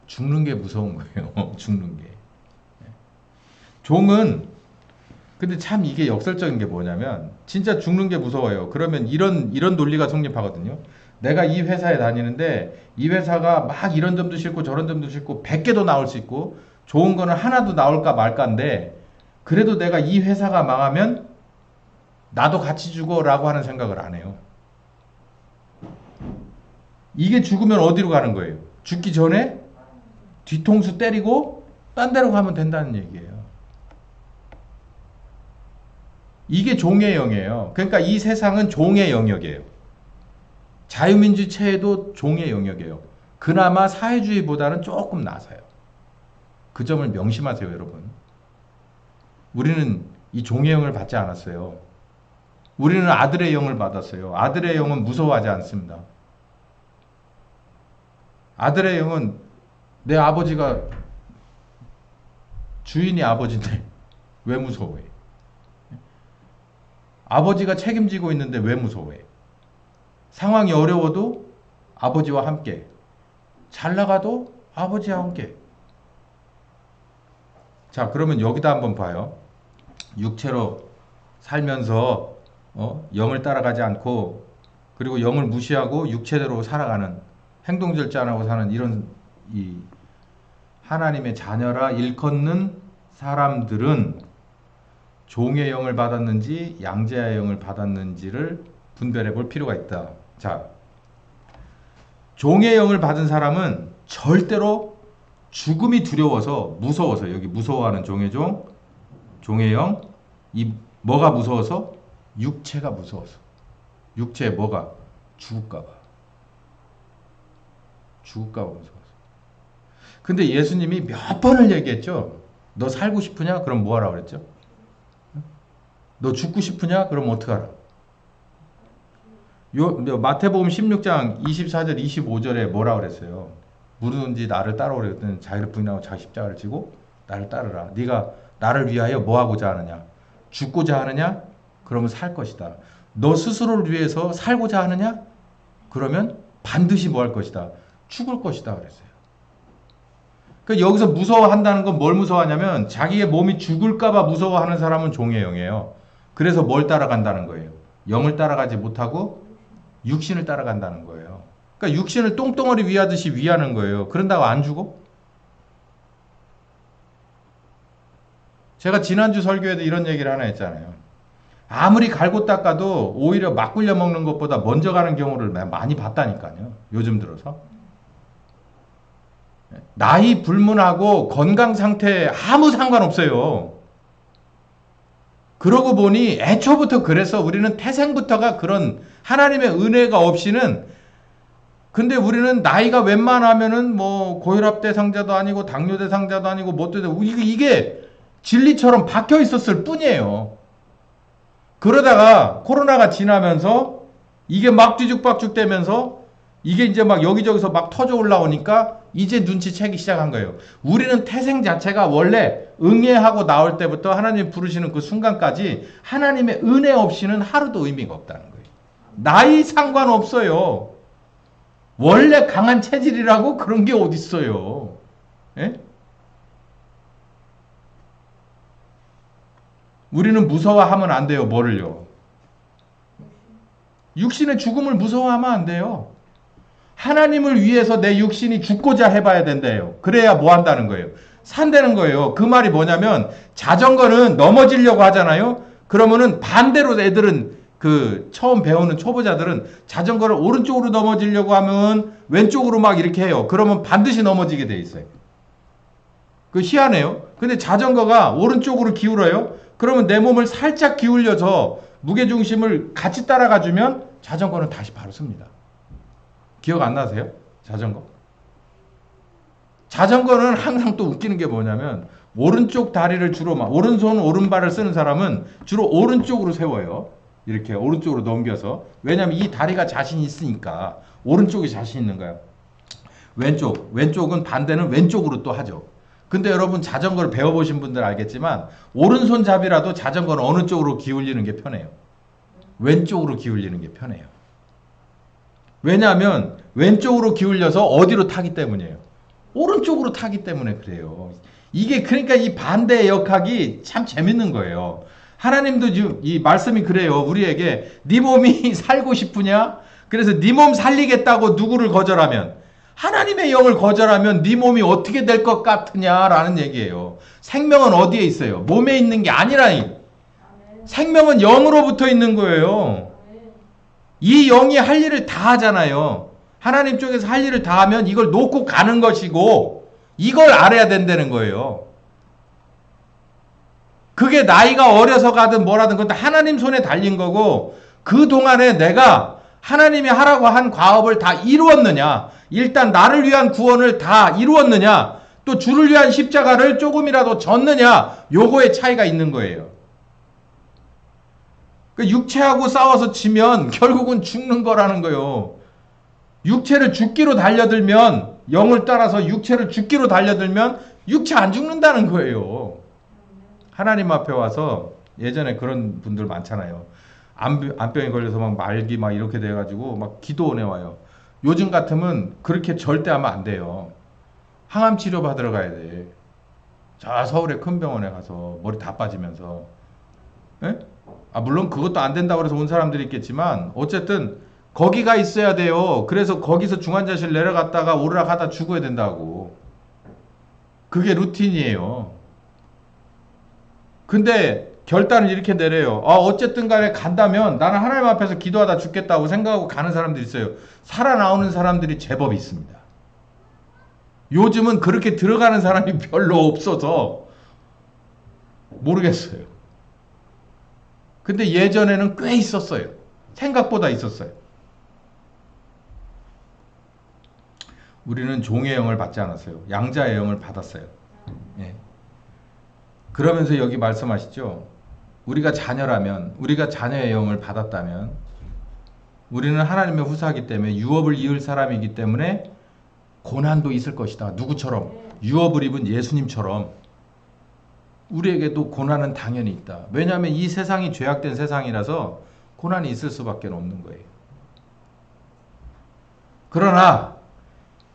죽는 게 무서운 거예요. 죽는 게. 종은 근데 참 이게 역설적인 게 뭐냐면 진짜 죽는 게 무서워요. 그러면 이런 논리가 성립하거든요. 내가 이 회사에 다니는데 이 회사가 막 이런 점도 싫고 저런 점도 싫고 100개도 나올 수 있고 좋은 거는 하나도 나올까 말까인데 그래도 내가 이 회사가 망하면 나도 같이 죽어라고 하는 생각을 안 해요. 이게 죽으면 어디로 가는 거예요? 죽기 전에 뒤통수 때리고 딴 데로 가면 된다는 얘기예요. 이게 종의 영이에요. 그러니까 이 세상은 종의 영역이에요. 자유민주 체제도 종의 영역이에요. 그나마 사회주의보다는 조금 나아서요. 그 점을 명심하세요, 여러분. 우리는 이 종의 영을 받지 않았어요. 우리는 아들의 영을 받았어요. 아들의 영은 무서워하지 않습니다. 아들의 영은 내 아버지가 주인이 아버지인데 왜 무서워해? 아버지가 책임지고 있는데 왜 무서워해? 상황이 어려워도 아버지와 함께, 잘 나가도 아버지와 함께. 자, 그러면 여기다 한번 봐요. 육체로 살면서 영을 따라가지 않고, 그리고 영을 무시하고 육체대로 살아가는, 행동 절제 안 하고 사는 이런 이 하나님의 자녀라 일컫는 사람들은 종의 영을 받았는지 양자의 영을 받았는지를 분별해 볼 필요가 있다. 자, 종의 영을 받은 사람은 절대로 죽음이 두려워서, 무서워서, 여기 무서워하는 종의 영, 이 뭐가 무서워서? 육체가 무서워서. 육체에 뭐가? 죽을까봐 무서워서. 근데 예수님이 몇 번을 얘기했죠. 너 살고 싶으냐? 그럼 뭐 하라 그랬죠? 너 죽고 싶으냐? 그럼 어떡하라? 마태복음 16장 24절 25절에 뭐라 그랬어요? 누구든지 나를 따라오래 그랬더니 자기를 부인하고 자기 십자가를 지고 나를 따르라. 네가 나를 위하여 뭐 하고자 하느냐? 죽고자 하느냐? 그러면 살 것이다. 너 스스로를 위해서 살고자 하느냐? 그러면 반드시 뭐 할 것이다? 죽을 것이다 그랬어요. 그러니까 여기서 무서워한다는 건 뭘 무서워하냐면 자기의 몸이 죽을까봐 무서워하는 사람은 종의 영이에요. 그래서 뭘 따라간다는 거예요? 영을 따라가지 못하고 육신을 따라간다는 거예요. 그러니까 육신을 똥덩어리 위하듯이 위하는 거예요. 그런다고 안 죽어? 제가 지난주 설교에도 이런 얘기를 하나 했잖아요. 아무리 갈고 닦아도 오히려 막 굴려 먹는 것보다 먼저 가는 경우를 많이 봤다니까요. 요즘 들어서. 나이 불문하고 건강 상태에 아무 상관없어요. 그러고 보니 애초부터 그래서 우리는 태생부터가 그런 하나님의 은혜가 없이는, 근데 우리는 나이가 웬만하면은 뭐 고혈압 대상자도 아니고 당뇨 대상자도 아니고 뭣도 되고 이게 진리처럼 박혀 있었을 뿐이에요. 그러다가 코로나가 지나면서 이게 막 뒤죽박죽 되면서 이게 이제 막 여기저기서 막 터져 올라오니까 이제 눈치채기 시작한 거예요. 우리는 태생 자체가 원래 응애하고 나올 때부터 하나님 부르시는 그 순간까지 하나님의 은혜 없이는 하루도 의미가 없다는 거예요. 나이 상관없어요. 원래 강한 체질이라고 그런 게 어딨어요. 예? 우리는 무서워하면 안 돼요. 뭐를요? 육신의 죽음을 무서워하면 안 돼요. 하나님을 위해서 내 육신이 죽고자 해봐야 된대요. 그래야 뭐 한다는 거예요? 산다는 거예요. 그 말이 뭐냐면 자전거는 넘어지려고 하잖아요. 그러면은 반대로 애들은 그 처음 배우는 초보자들은 자전거를 오른쪽으로 넘어지려고 하면 왼쪽으로 막 이렇게 해요. 그러면 반드시 넘어지게 돼 있어요. 그 희한해요. 근데 자전거가 오른쪽으로 기울어요. 그러면 내 몸을 살짝 기울여서 무게중심을 같이 따라가 주면 자전거는 다시 바로 섭니다. 기억 안 나세요? 자전거는 항상 또 웃기는 게 뭐냐면 오른쪽 다리를 주로 오른손 오른발을 쓰는 사람은 주로 오른쪽으로 세워요. 이렇게 오른쪽으로 넘겨서. 왜냐면 이 다리가 자신 있으니까 오른쪽이 자신 있는 거예요. 왼쪽은 반대는 왼쪽으로 또 하죠. 근데 여러분 자전거를 배워보신 분들 알겠지만 오른손잡이라도 자전거는 어느 쪽으로 기울이는 게 편해요? 왼쪽으로 기울이는 게 편해요. 왜냐하면 왼쪽으로 기울여서 어디로 타기 때문이에요. 오른쪽으로 타기 때문에 그래요. 이게 그러니까 이 반대의 역학이 참 재밌는 거예요. 하나님도 이 말씀이 그래요. 우리에게 네 몸이 살고 싶으냐? 그래서 네 몸 살리겠다고 누구를 거절하면, 하나님의 영을 거절하면 네 몸이 어떻게 될 것 같으냐라는 얘기예요. 생명은 어디에 있어요? 몸에 있는 게 아니라니. 생명은 영으로부터 있는 거예요. 이 영이 할 일을 다 하잖아요. 하나님 쪽에서 할 일을 다 하면 이걸 놓고 가는 것이고 이걸 알아야 된다는 거예요. 그게 나이가 어려서 가든 뭐라든 그건 하나님 손에 달린 거고, 그동안에 내가 하나님이 하라고 한 과업을 다 이루었느냐, 일단 나를 위한 구원을 다 이루었느냐, 또 주를 위한 십자가를 조금이라도 졌느냐, 요거의 차이가 있는 거예요. 육체하고 싸워서 지면 결국은 죽는 거라는 거예요. 육체를 죽기로 달려들면, 영을 따라서 육체를 죽기로 달려들면 육체 안 죽는다는 거예요. 하나님 앞에 와서 예전에 그런 분들 많잖아요. 암병에 걸려서 막 말기 막 이렇게 돼가지고 막 기도원에 와요. 요즘 같으면 그렇게 절대 하면 안 돼요. 항암 치료 받으러 가야 돼. 저 서울의 큰 병원에 가서 머리 다 빠지면서. 예? 물론 그것도 안 된다고 해서 온 사람들이 있겠지만 어쨌든 거기가 있어야 돼요. 그래서 거기서 중환자실 내려갔다가 오르락 하다 죽어야 된다고. 그게 루틴이에요. 근데 결단을 이렇게 내려요. 어쨌든 간에 간다면 나는 하나님 앞에서 기도하다 죽겠다고 생각하고 가는 사람들이 있어요. 살아나오는 사람들이 제법 있습니다. 요즘은 그렇게 들어가는 사람이 별로 없어서 모르겠어요. 근데 예전에는 꽤 있었어요. 생각보다 있었어요. 우리는 종의 영을 받지 않았어요. 양자의 영을 받았어요. 예. 그러면서 여기 말씀하시죠. 우리가 자녀라면, 우리가 자녀의 영을 받았다면, 우리는 하나님의 후사이기 때문에 유업을 이을 사람이기 때문에 고난도 있을 것이다. 누구처럼? 유업을 입은 예수님처럼 우리에게도 고난은 당연히 있다. 왜냐하면 이 세상이 죄악된 세상이라서 고난이 있을 수밖에 없는 거예요. 그러나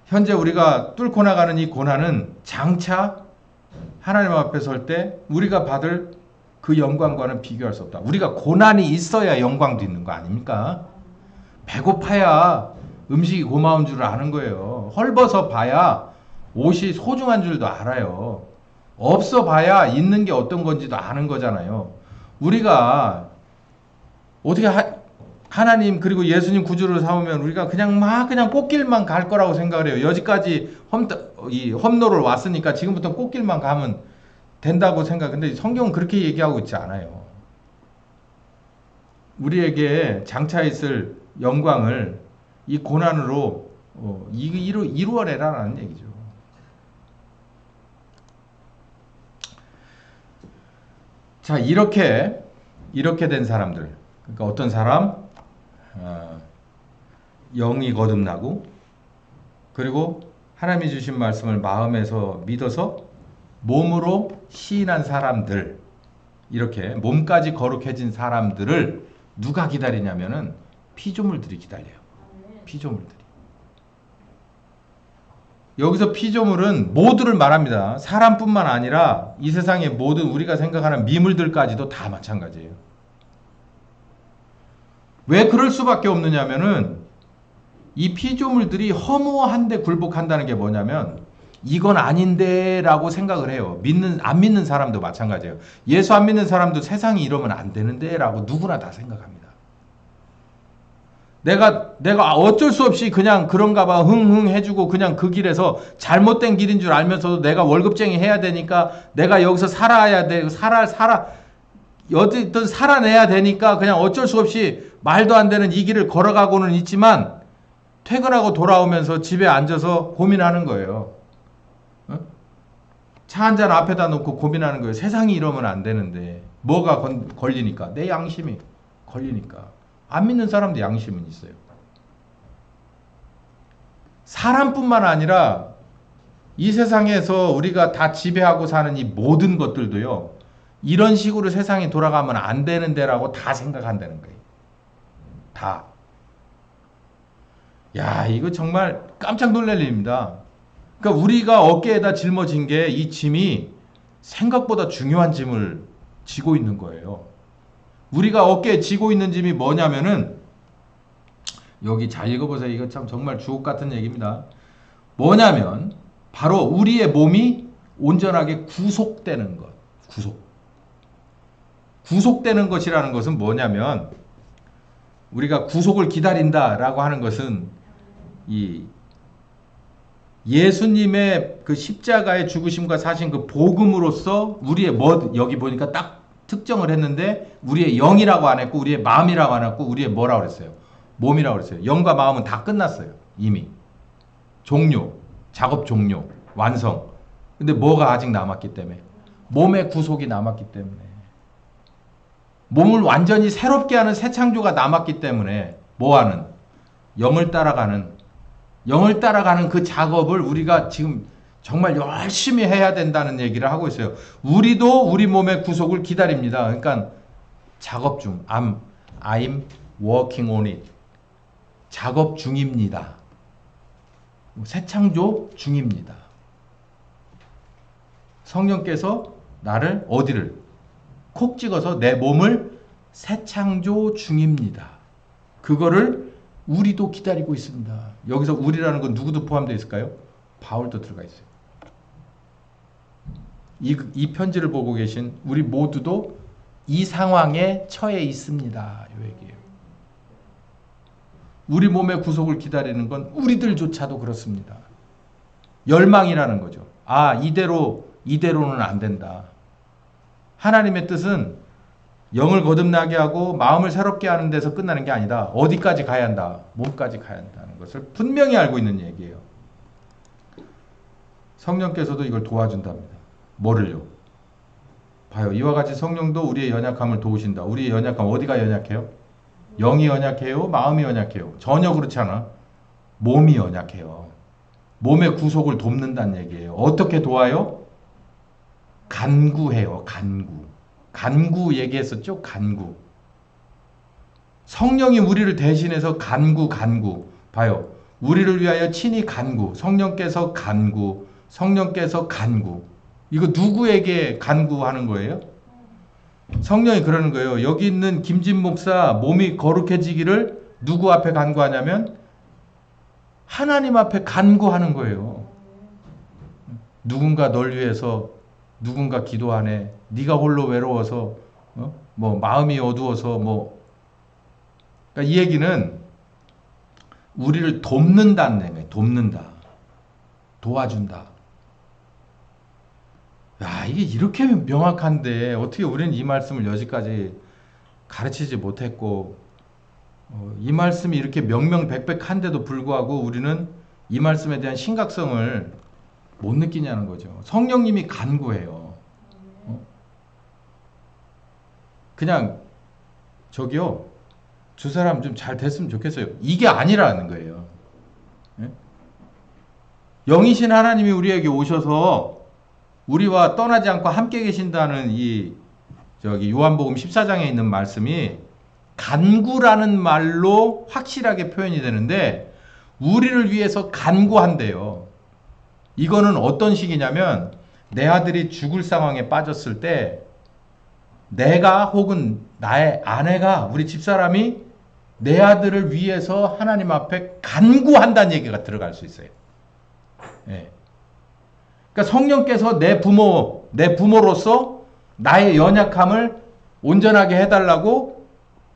현재 우리가 뚫고 나가는 이 고난은 장차 하나님 앞에 설 때 우리가 받을 그 영광과는 비교할 수 없다. 우리가 고난이 있어야 영광도 있는 거 아닙니까? 배고파야 음식이 고마운 줄 아는 거예요. 헐벗어 봐야 옷이 소중한 줄도 알아요. 없어 봐야 있는 게 어떤 건지도 아는 거잖아요. 우리가 어떻게 하나님 그리고 예수님 구주를 삼으면 우리가 그냥 꽃길만 갈 거라고 생각을 해요. 여기까지 험로를 왔으니까 지금부터 꽃길만 가면 된다고 생각. 근데 성경은 그렇게 얘기하고 있지 않아요. 우리에게 장차 있을 영광을 이 고난으로 이루어내라는 얘기죠. 자, 이렇게 된 사람들. 그러니까 어떤 사람? 영이 거듭나고, 그리고 하나님이 주신 말씀을 마음에서 믿어서 몸으로 시인한 사람들, 이렇게 몸까지 거룩해진 사람들을 누가 기다리냐면은 피조물들이 기다려요. 피조물들이. 여기서 피조물은 모두를 말합니다. 사람뿐만 아니라 이 세상의 모든 우리가 생각하는 미물들까지도 다 마찬가지예요. 왜 그럴 수밖에 없느냐면은 이 피조물들이 허무한데 굴복한다는 게 뭐냐면 이건 아닌데 라고 생각을 해요. 안 믿는 사람도 마찬가지예요. 예수 안 믿는 사람도 세상이 이러면 안 되는데 라고 누구나 다 생각합니다. 내가 어쩔 수 없이 그냥 그런가 봐 흥흥 해주고 그냥 그 길에서 잘못된 길인 줄 알면서도 내가 월급쟁이 해야 되니까 내가 여기서 살아야 돼. 어쨌든 살아내야 되니까 그냥 어쩔 수 없이 말도 안 되는 이 길을 걸어가고는 있지만 퇴근하고 돌아오면서 집에 앉아서 고민하는 거예요. 차 한 잔 앞에다 놓고 고민하는 거예요. 세상이 이러면 안 되는데 뭐가 걸리니까 내 양심이 걸리니까. 안 믿는 사람도 양심은 있어요. 사람뿐만 아니라 이 세상에서 우리가 다 지배하고 사는 이 모든 것들도요. 이런 식으로 세상이 돌아가면 안 되는데라고 다 생각한다는 거예요. 다. 야, 이거 정말 깜짝 놀랄 일입니다. 그러니까 우리가 어깨에다 짊어진 게 이 짐이 생각보다 중요한 짐을 지고 있는 거예요. 우리가 어깨에 지고 있는 짐이 뭐냐면은 여기 잘 읽어보세요. 이거 참 정말 주옥 같은 얘기입니다. 뭐냐면 바로 우리의 몸이 온전하게 구속되는 것. 구속되는 것이라는 것은 뭐냐면 우리가 구속을 기다린다라고 하는 것은 이 예수님의 그 십자가의 죽으심과 사신 그 복음으로써 우리의 여기 보니까 딱 특정을 했는데 우리의 영이라고 안 했고 우리의 마음이라고 안 했고 우리의 뭐라고 그랬어요? 몸이라고 그랬어요. 영과 마음은 다 끝났어요. 이미. 종료. 작업 종료. 완성. 근데 뭐가 아직 남았기 때문에. 몸의 구속이 남았기 때문에. 몸을 완전히 새롭게 하는 새 창조가 남았기 때문에 뭐하는? 영을 따라가는 그 작업을 우리가 지금 정말 열심히 해야 된다는 얘기를 하고 있어요. 우리도 우리 몸의 구속을 기다립니다. 그러니까 작업 중, I'm working on it. 작업 중입니다. 새 창조 중입니다. 성령께서 나를 어디를 콕 찍어서 내 몸을 새 창조 중입니다. 그거를 우리도 기다리고 있습니다. 여기서 우리라는 건 누구도 포함되어 있을까요? 바울도 들어가 있어요. 이 편지를 보고 계신 우리 모두도 이 상황에 처해 있습니다. 이 얘기예요. 우리 몸의 구속을 기다리는 건 우리들조차도 그렇습니다. 열망이라는 거죠. 아, 이대로는 안 된다. 하나님의 뜻은 영을 거듭나게 하고 마음을 새롭게 하는 데서 끝나는 게 아니다. 어디까지 가야 한다? 몸까지 가야 한다는 것을 분명히 알고 있는 얘기예요. 성령께서도 이걸 도와준답니다. 뭐를요? 봐요. 이와 같이 성령도 우리의 연약함을 도우신다. 우리의 연약함 어디가 연약해요? 영이 연약해요? 마음이 연약해요? 전혀 그렇지 않아. 몸이 연약해요. 몸의 구속을 돕는다는 얘기예요. 어떻게 도와요? 간구해요. 간구 얘기했었죠? 간구. 성령이 우리를 대신해서 간구. 봐요. 우리를 위하여 친히 간구. 성령께서 간구. 이거 누구에게 간구하는 거예요? 성령이 그러는 거예요. 여기 있는 김진 목사 몸이 거룩해지기를 누구 앞에 간구하냐면 하나님 앞에 간구하는 거예요. 누군가 널 위해서 누군가 기도하네. 네가 홀로 외로워서 뭐 마음이 어두워서 뭐 그러니까 이 얘기는 우리를 돕는다는 얘기예요. 돕는다. 도와준다. 야, 이게 이렇게 명확한데 어떻게 우리는 이 말씀을 여기까지 가르치지 못했고 이 말씀이 이렇게 명명백백한데도 불구하고 우리는 이 말씀에 대한 심각성을 못 느끼냐는 거죠. 성령님이 간구해요. 그냥 저기요 두 사람 좀 잘 됐으면 좋겠어요. 이게 아니라는 거예요. 영이신 하나님이 우리에게 오셔서 우리와 떠나지 않고 함께 계신다는 이 요한복음 14장에 있는 말씀이 간구라는 말로 확실하게 표현이 되는데 우리를 위해서 간구한대요. 이거는 어떤 식이냐면 내 아들이 죽을 상황에 빠졌을 때 내가 혹은 나의 아내가 우리 집사람이 내 아들을 위해서 하나님 앞에 간구한다는 얘기가 들어갈 수 있어요. 예. 그러니까 성령께서 내 부모로서 나의 연약함을 온전하게 해달라고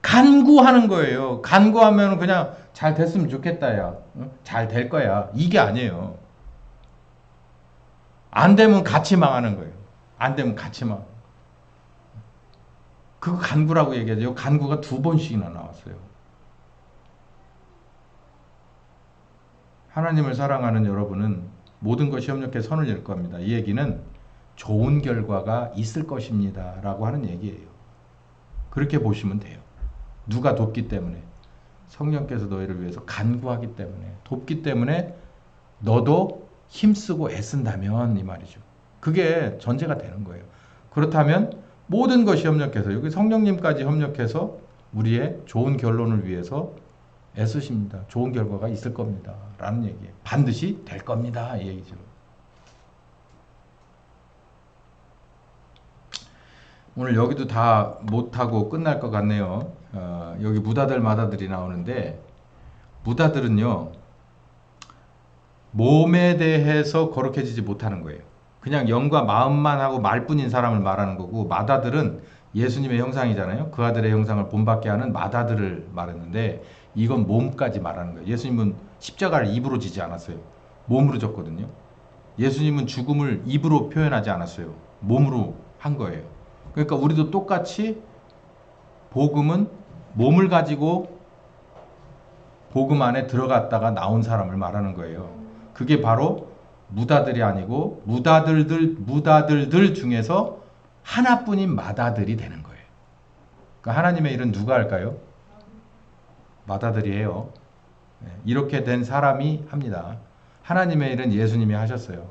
간구하는 거예요. 간구하면 그냥 잘 됐으면 좋겠다, 야. 잘 될 거야. 이게 아니에요. 안 되면 같이 망하는 거예요. 안 되면 같이 망. 그거 간구라고 얘기하죠. 간구가 2번씩이나 나왔어요. 하나님을 사랑하는 여러분은 모든 것이 협력해 선을 이룰 겁니다. 이 얘기는 좋은 결과가 있을 것입니다. 라고 하는 얘기예요. 그렇게 보시면 돼요. 누가 돕기 때문에? 성령께서 너희를 위해서 간구하기 때문에, 돕기 때문에 너도 힘쓰고 애쓴다면 이 말이죠. 그게 전제가 되는 거예요. 그렇다면 모든 것이 협력해서 여기 성령님까지 협력해서 우리의 좋은 결론을 위해서 애쓰십니다. 좋은 결과가 있을 겁니다. 라는 얘기예요. 반드시 될 겁니다. 이 얘기죠. 오늘 여기도 다 못하고 끝날 것 같네요. 여기 무다들 마다들이 나오는데 무다들은요. 몸에 대해서 거룩해지지 못하는 거예요. 그냥 영과 마음만 하고 말뿐인 사람을 말하는 거고 마다들은 예수님의 형상이잖아요. 그 아들의 형상을 본받게 하는 마다들을 말했는데 이건 몸까지 말하는 거예요. 예수님은 십자가를 입으로 지지 않았어요. 몸으로 졌거든요. 예수님은 죽음을 입으로 표현하지 않았어요. 몸으로 한 거예요. 그러니까 우리도 똑같이 복음은 몸을 가지고 복음 안에 들어갔다가 나온 사람을 말하는 거예요. 그게 바로 무다들이 아니고 무다들들 중에서 하나뿐인 마다들이 되는 거예요. 그러니까 하나님의 일은 누가 할까요? 마다들이 해요. 이렇게 된 사람이 합니다. 하나님의 일은 예수님이 하셨어요.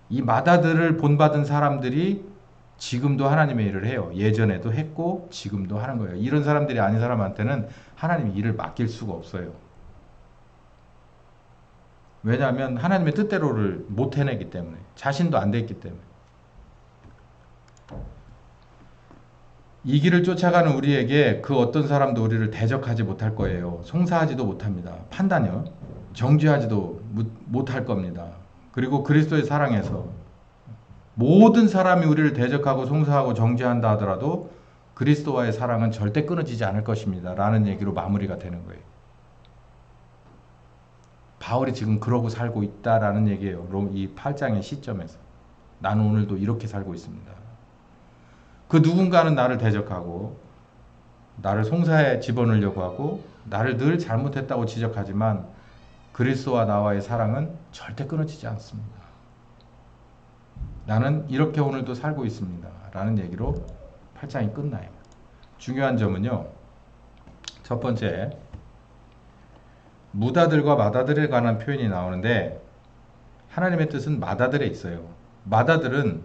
이 마다들을 본받은 사람들이 지금도 하나님의 일을 해요. 예전에도 했고 지금도 하는 거예요. 이런 사람들이 아닌 사람한테는 하나님이 일을 맡길 수가 없어요. 왜냐하면 하나님의 뜻대로를 못 해내기 때문에, 자신도 안 됐기 때문에. 이 길을 쫓아가는 우리에게 그 어떤 사람도 우리를 대적하지 못할 거예요. 송사하지도 못합니다. 판단요. 정죄하지도 못할 겁니다. 그리고 그리스도의 사랑에서 모든 사람이 우리를 대적하고 송사하고 정죄한다 하더라도 그리스도와의 사랑은 절대 끊어지지 않을 것입니다. 라는 얘기로 마무리가 되는 거예요. 바울이 지금 그러고 살고 있다라는 얘기예요. 이 8장의 시점에서. 나는 오늘도 이렇게 살고 있습니다. 그 누군가는 나를 대적하고 나를 송사에 집어넣으려고 하고 나를 늘 잘못했다고 지적하지만 그리스도와 나와의 사랑은 절대 끊어지지 않습니다. 나는 이렇게 오늘도 살고 있습니다. 라는 얘기로 8장이 끝나요. 중요한 점은요. 첫 번째, 무다들과 마다들에 관한 표현이 나오는데 하나님의 뜻은 마다들에 있어요. 마다들은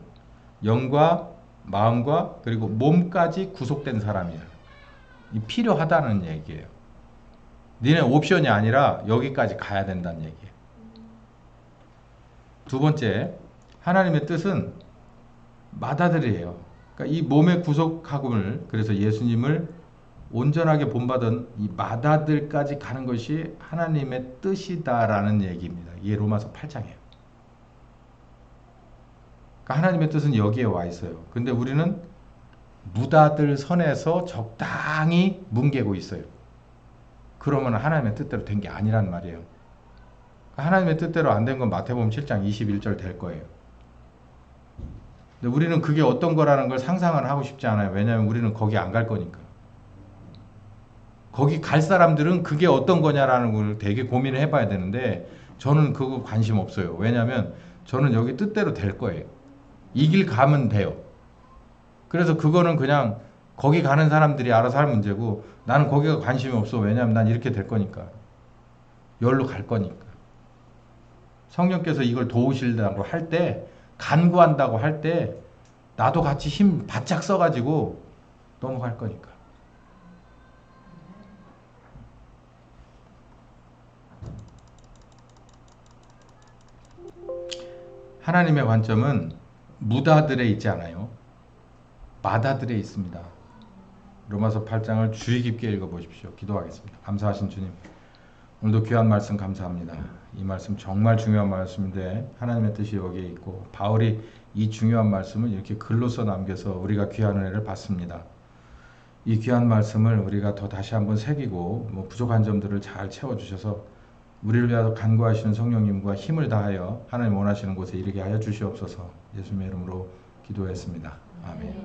영과 마음과 그리고 몸까지 구속된 사람이에요. 필요하다는 얘기예요. 니네 옵션이 아니라 여기까지 가야 된다는 얘기예요. 두 번째, 하나님의 뜻은 마다들이에요. 그러니까 이 몸의 구속함을, 그래서 예수님을 온전하게 본받은 이 마다들까지 가는 것이 하나님의 뜻이다라는 얘기입니다. 이게 로마서 8장이에요. 그러니까 하나님의 뜻은 여기에 와 있어요. 근데 우리는 무다들 선에서 적당히 뭉개고 있어요. 그러면 하나님의 뜻대로 된 게 아니란 말이에요. 그러니까 하나님의 뜻대로 안 된 건 마태복음 7장 21절 될 거예요. 근데 우리는 그게 어떤 거라는 걸 상상을 하고 싶지 않아요. 왜냐하면 우리는 거기 안 갈 거니까. 거기 갈 사람들은 그게 어떤 거냐라는 걸 되게 고민을 해봐야 되는데 저는 그거 관심 없어요. 왜냐하면 저는 여기 뜻대로 될 거예요. 이 길 가면 돼요. 그래서 그거는 그냥 거기 가는 사람들이 알아서 할 문제고 나는 거기가 관심이 없어. 왜냐하면 난 이렇게 될 거니까. 여기로 갈 거니까. 성령께서 이걸 도우시려고 할 때, 간구한다고 할 때 나도 같이 힘 바짝 써가지고 넘어갈 거니까. 하나님의 관점은 무다들에 있지 않아요. 마다들에 있습니다. 로마서 8장을 주의 깊게 읽어보십시오. 기도하겠습니다. 감사하신 주님, 오늘도 귀한 말씀 감사합니다. 이 말씀 정말 중요한 말씀인데 하나님의 뜻이 여기에 있고 바울이 이 중요한 말씀을 이렇게 글로써 남겨서 우리가 귀한 은혜를 받습니다. 이 귀한 말씀을 우리가 더 다시 한번 새기고 부족한 점들을 잘 채워주셔서 우리를 위하여 간구하시는 성령님과 힘을 다하여 하나님 원하시는 곳에 이르게 하여 주시옵소서. 예수님의 이름으로 기도했습니다. 아멘.